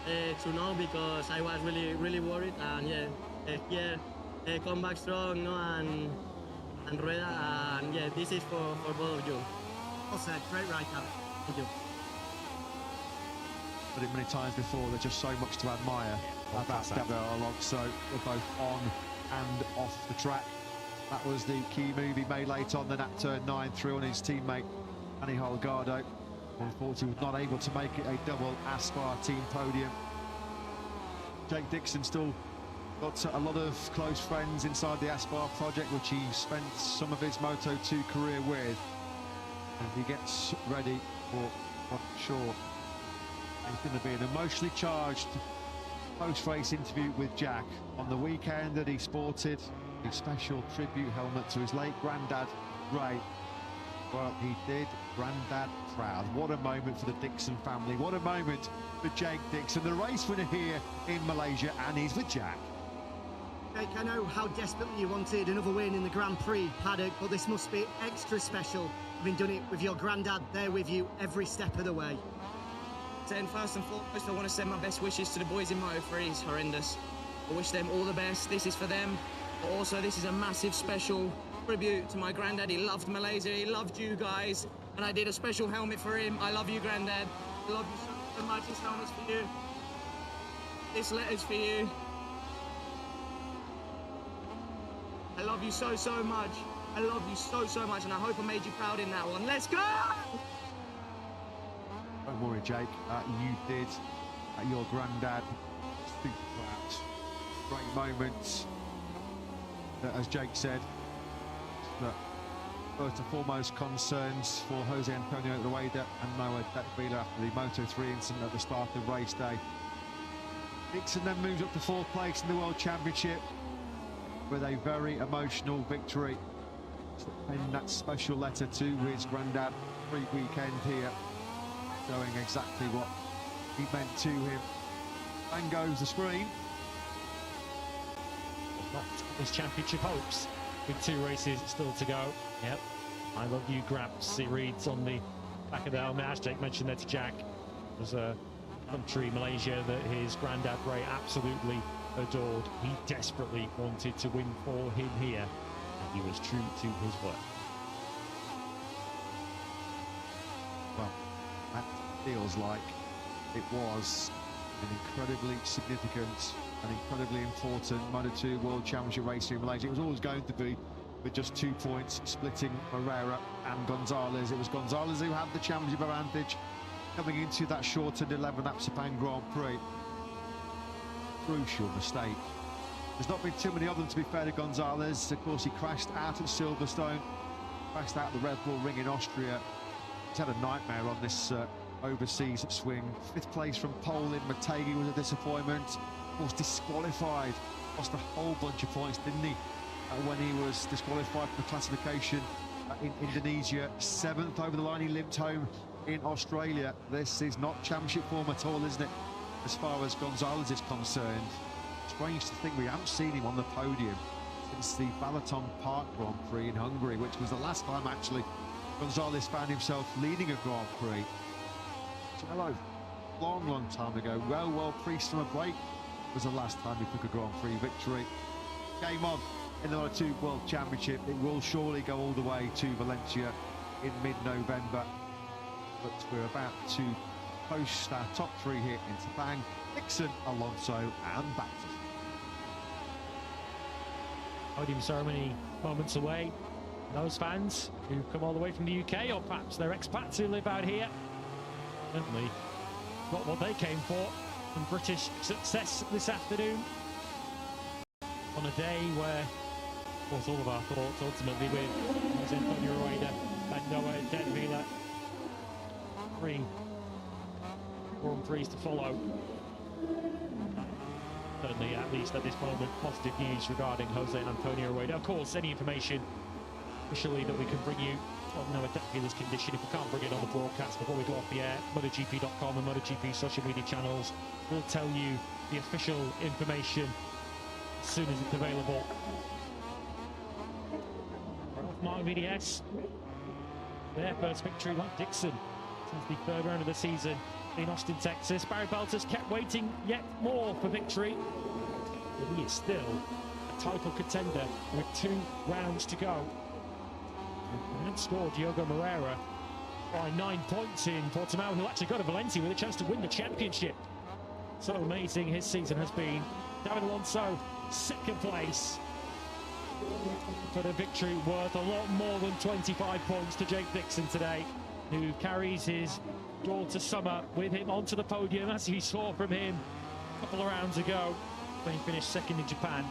to know, because I was really worried. And yeah, here come back strong, no, and Rueda, and yeah, this is for both of you. Well said, great ride, Gavin. Thank you. But it many times before, there's just so much to admire about David Alonso, both on and off the track. That was the key move he made late on, then at turn 9 through on his teammate Danny Holgado. Unfortunately, was not able to make it a double Aspar team podium. Jake Dixon still got a lot of close friends inside the Aspar project, which he spent some of his Moto2 career with. And he gets ready for what I'm sure it's going to be an emotionally charged post-race interview with Jack. On the weekend that he sported a special tribute helmet to his late granddad, Ray. Well, he did granddad proud. What a moment for the Dixon family. What a moment for Jake Dixon, the race winner here in Malaysia, and he's with Jack. Jake, I know how desperately you wanted another win in the Grand Prix paddock, but this must be extra special, having done it with your granddad there with you every step of the way. And first and foremost, I want to send my best wishes to the boys in Moto3. It's horrendous. I wish them all the best. This is for them. But also, this is a massive special tribute to my granddad. He loved Malaysia. He loved you guys. And I did a special helmet for him. I love you, granddad. I love you so much. This helmet's for you. This letter's for you. I love you so much. I love you so much. And I hope I made you proud in that one. Let's go! Don't worry, Jake, you did your granddad speak about. Great moments. As Jake said, that first and foremost concerns for Jose Antonio Rueda and Noah Dekvila after the Moto3 incident at the start of race day. Dixon then moves up to 4th place in the World Championship with a very emotional victory. And that special letter to his granddad pre-weekend here, showing exactly what he meant to him. And goes the screen. Not his championship hopes with 2 races still to go. Yep, I love you, Gramps. It reads on the back of the helmet. As Jake mentioned that to Jack, it was a country, Malaysia, that his granddad Ray absolutely adored. He desperately wanted to win for him here, and he was true to his word. Well, that feels like it was an incredibly significant and incredibly important Moto2 World Championship race in Malaysia. It was always going to be, with just 2 points splitting Herrera and Gonzalez. It was Gonzalez who had the championship advantage coming into that shortened 11-lap Sepang Grand Prix. Crucial mistake. There's not been too many of them, to be fair to Gonzalez. Of course, he crashed out at Silverstone, crashed out at the Red Bull Ring in Austria. He's had a nightmare on this overseas swing. 5th place from pole in Mategi was a disappointment. Was disqualified, lost a whole bunch of points, didn't he, when he was disqualified from the classification in Indonesia. 7th over the line, he limped home in Australia. This is not championship form at all, isn't it? As far as Gonzalez is concerned, strange to think we haven't seen him on the podium since the Balaton Park Grand Prix in Hungary, which was the last time actually Gonzalez found himself leading a Grand Prix. Hello, long time ago. Well, pre-summer break was the last time he took a Grand Prix victory. Game on in the Moto2 World Championship. It will surely go all the way to Valencia in mid-November, but we're about to post our top three here in Sepang: Dixon, Alonso and Baptist. Podium ceremony moments away. Those fans who've come all the way from the UK, or perhaps they're expats who live out here, certainly got what they came for, some British success this afternoon on a day where, of course, all of our thoughts ultimately with Jose Antonio Rueda and Noah Denvila. 3 Grand Prix to follow. Certainly, at least at this moment, positive news regarding Jose Antonio Rueda. Of course, any information officially that we can bring you on Noah Denvila's condition, if we can't bring it on the broadcast before we go off the air, MotoGP.com and MotoGP social media channels will tell you the official information as soon as it's available. Mark VDS, their first victory like Dixon since the third round of the season in Austin, Texas. Barry Baltus kept waiting yet more for victory, but he is still a title contender with 2 rounds to go. And scored Diogo Moreira by 9 points in Portimao, who actually got to Valencia with a chance to win the championship. So amazing his season has been. David Alonso, second place, for the victory worth a lot more than 25 points to Jake Dixon today, who carries his daughter Summer with him onto the podium, as we saw from him a couple of rounds ago when he finished second in Japan.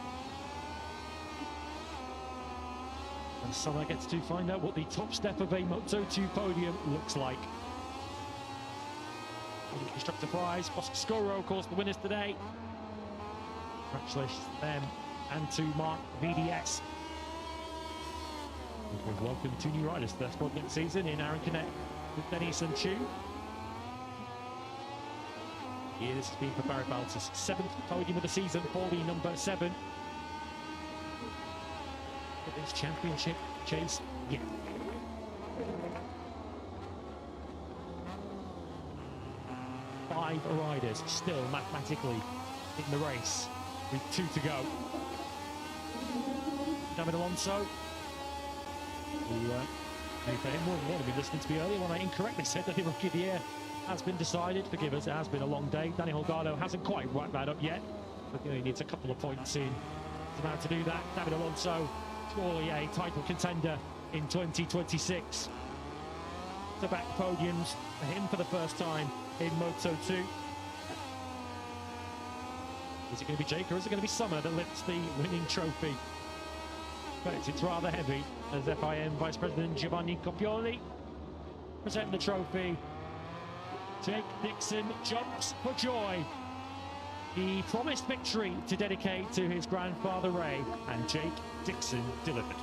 And Summer gets to find out what the top step of a Moto2 podium looks like. The Constructor Prize, Bosco, of course, the winners today. Congratulations to them and to Mark VDS. We've welcomed 2 new riders to their squad next season in Aaron Canet with Dennis and Chu. Here this has been for Barry Baltus' 7th podium of the season for the number 7. But this championship chase, yeah. Five riders still mathematically in the race with 2 to go. David Alonso, who for him wouldn't want to be listening to me earlier when I incorrectly said that the Rookie of the Year has been decided. Forgive us, it has been a long day. Danny Holgado hasn't quite wrapped that up yet, but he needs a couple of points in. He's about to do that. David Alonso, surely a title contender in 2026. The back podiums for him for the first time in Moto2. Is it going to be Jake or is it going to be Summer that lifts the winning trophy? But it's rather heavy as FIM Vice President Giovanni Coppioli present the trophy. Jake Dixon jumps for joy. He promised victory to dedicate to his grandfather Ray, and Jake Dixon delivered.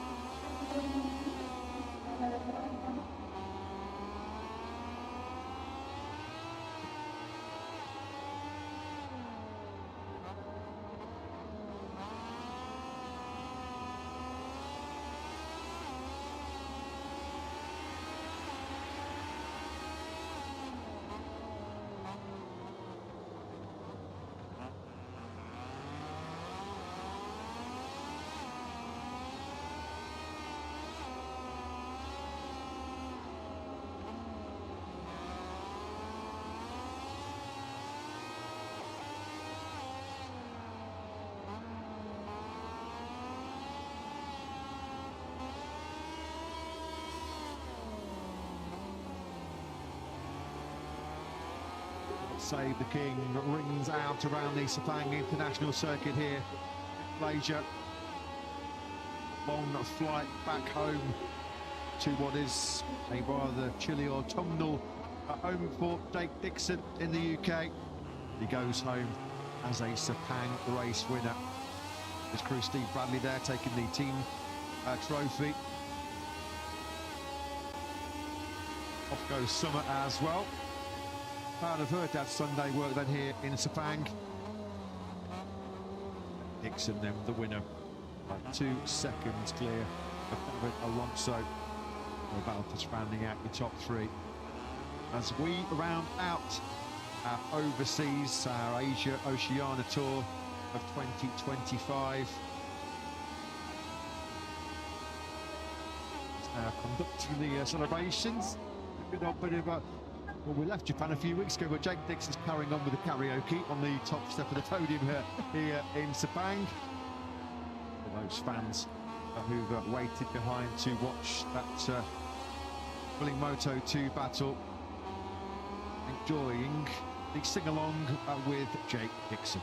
Save the King rings out around the Sepang International Circuit here in Malaysia. Long flight back home to what is a rather chilly autumnal home for Jake Dixon in the UK. He goes home as a Sepang race winner. His crew Steve Bradley there taking the team trophy. Off goes Summer as well. Part of her dad's Sunday work then here in Sepang. Dixon then the winner by 2 seconds clear of David Alonso. Baltas rounding out the top 3. As we round out our overseas, our Asia Oceania Tour of 2025. It's now conducting the celebrations. Good old bit of, well, we left Japan a few weeks ago, but Jake Dixon's carrying on with the karaoke on the top step of the podium here in Sepang. For those fans who've waited behind to watch that thrilling Moto2 battle, enjoying the sing-along with Jake Dixon.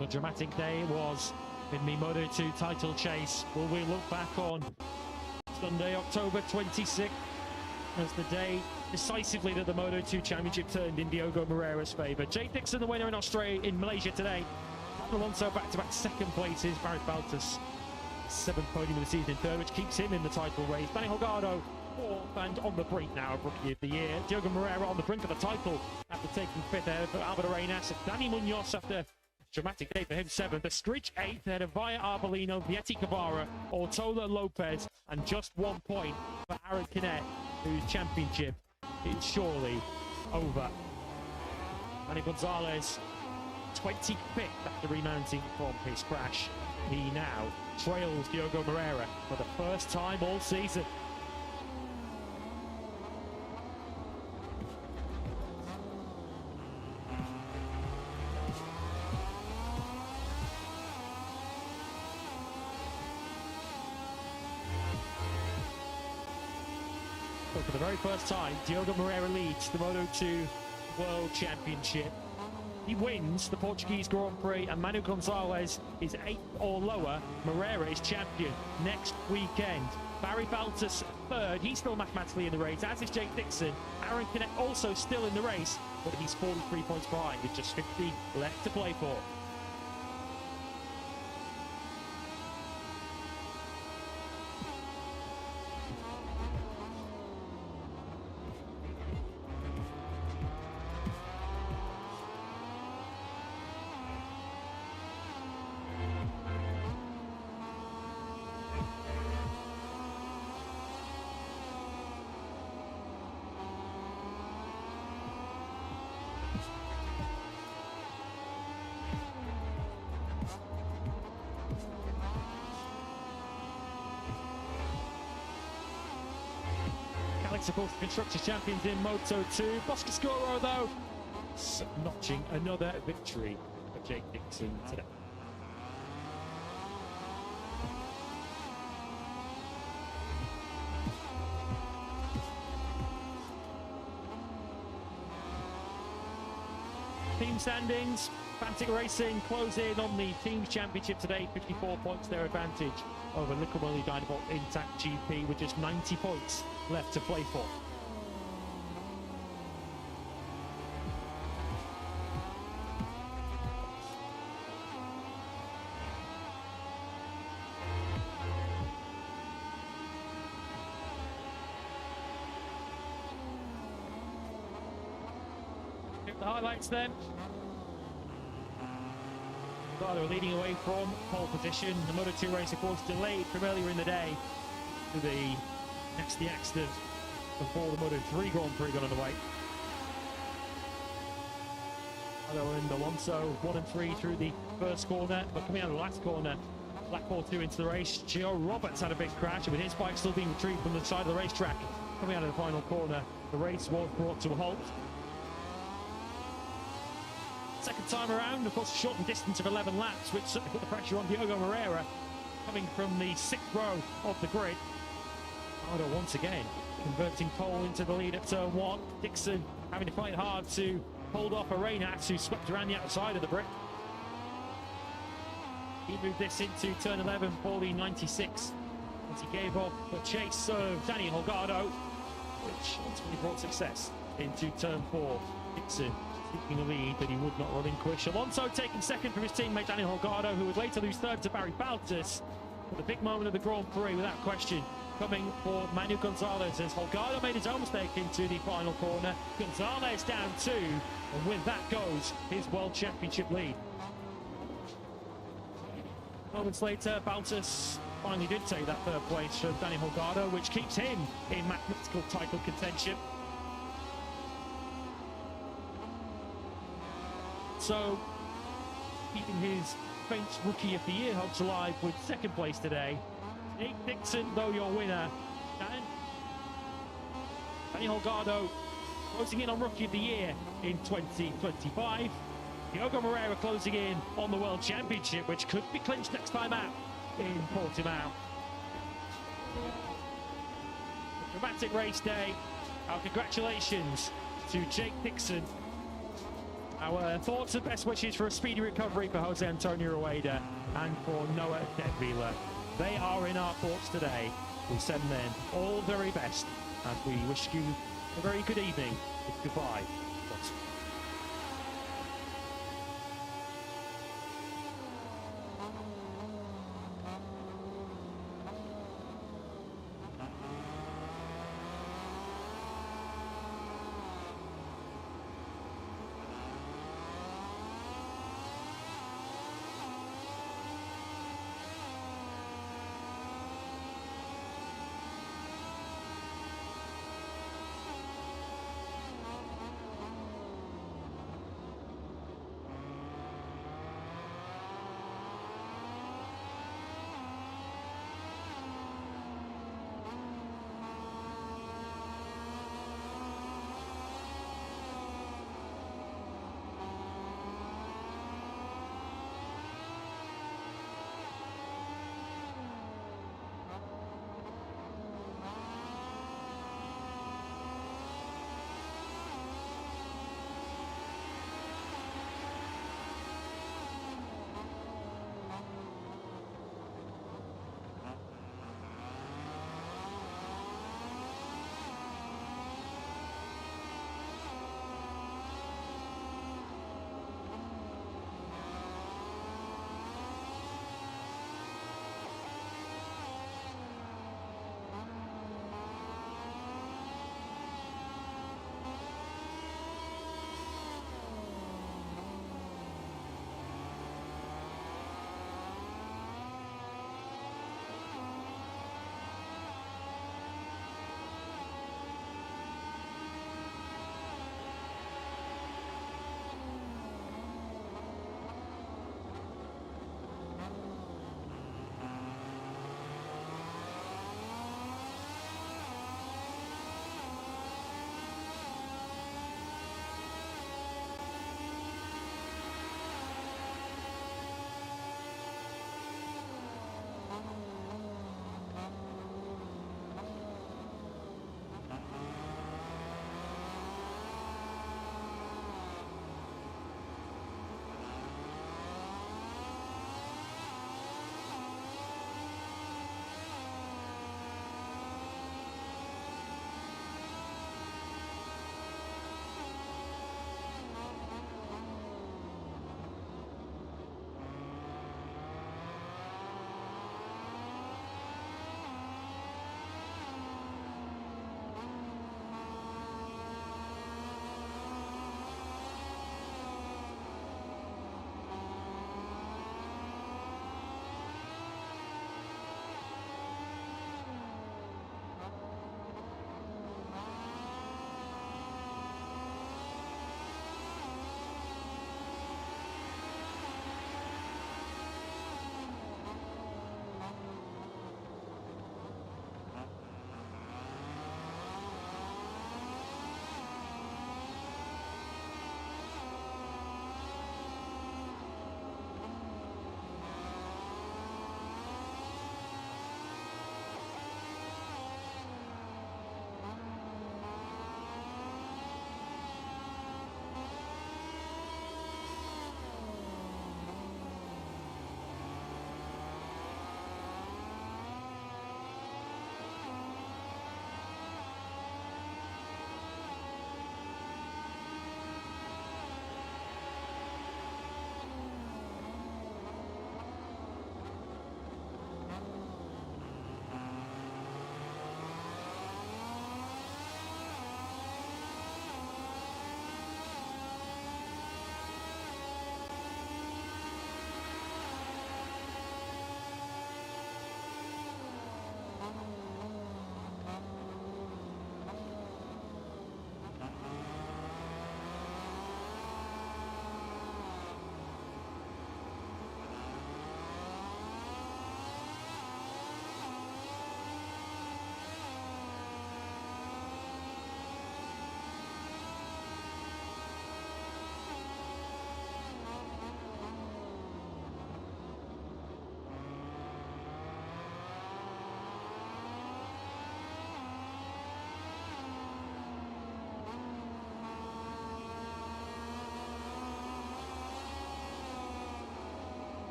A dramatic day it was in the Moto2 title chase. Will we look back on Sunday, October 26th, as the day decisively that the Moto2 Championship turned in Diogo Moreira's favour? Jake Dixon, the winner in Australia, in Malaysia today. Alonso back-to-back second places. Barry Baltas, 7th podium of the season in 3rd, which keeps him in the title race. Danny Holgado, 4th and on the brink now of Rookie of the Year. Diogo Moreira on the brink of the title after taking 5th ahead of Albert Arenas. Danny Munoz after a dramatic day for him, 7th. Estridge 8th ahead of Via Arbolino, Vietti Cavara, Ortola Lopez, and just 1 point for Aaron Canet, whose championship is surely over. Manny Gonzalez, 25th after remounting from his crash. He now trails Diogo Moreira for the first time all season. So for the very first time, Diogo Moreira leads the Moto2 World Championship. He wins the Portuguese Grand Prix, and Manu Gonzalez is 8th or lower. Moreira is champion next weekend. Barry Baltas 3rd. He's still mathematically in the race, as is Jake Dixon. Aaron Canet also still in the race, but he's 43 points behind with just 50 left to play for. Alex, of course, the Constructors Champions in Moto2. Boscoscuro, though, notching another victory for Jake Dixon today. Team standings, Fantic Racing close in on the Teams Championship today, 54 points their advantage over Liquimoli Dynavolt Intact GP with just 90 points left to play for. The highlights then. Ricardo leading away from pole position. The Moto2 race, of course, delayed from earlier in the day to the nasty accident before the Moto3 Grand Prix got underway. Ricardo and Alonso 1 and 3 through the first corner, but coming out of the last corner, Blackpool 2 into the race. Gio Roberts had a big crash, and with his bike still being retrieved from the side of the racetrack, coming out of the final corner, the race was brought to a halt. Second time around, of course, a shortened distance of 11 laps, which certainly put the pressure on Diogo Moreira, coming from the 6th row of the grid. Ricardo once again converting pole into the lead at turn 1. Dixon having to fight hard to hold off Arenas, who swept around the outside of the brick. He moved this into turn 11 for the 96 as he gave off the chase of Danny Holgado, which ultimately brought success into turn 4. Dixon seeking a lead that he would not relinquish. Alonso taking second from his teammate Daniel Holgado, who would later lose third to Barry Baltas. But the big moment of the Grand Prix, without question, coming for Manuel Gonzalez as Holgado made his own mistake into the final corner. Gonzalez down 2, and with that goes his World Championship lead. Moments later, Baltus finally did take that third place for Danny Holgado, which keeps him in mathematical title contention. So, keeping his French Rookie of the Year hopes alive with second place today. Jake Dixon, though, your winner. Danny Holgado closing in on Rookie of the Year in 2025. Diogo Moreira closing in on the World Championship, which could be clinched next time out in Portimao. A dramatic race day. Our congratulations to Jake Dixon. Our thoughts and best wishes for a speedy recovery for Jose Antonio Rueda and for Noah Devila. They are in our thoughts today. We send them all very best, and we wish you a very good evening. Goodbye.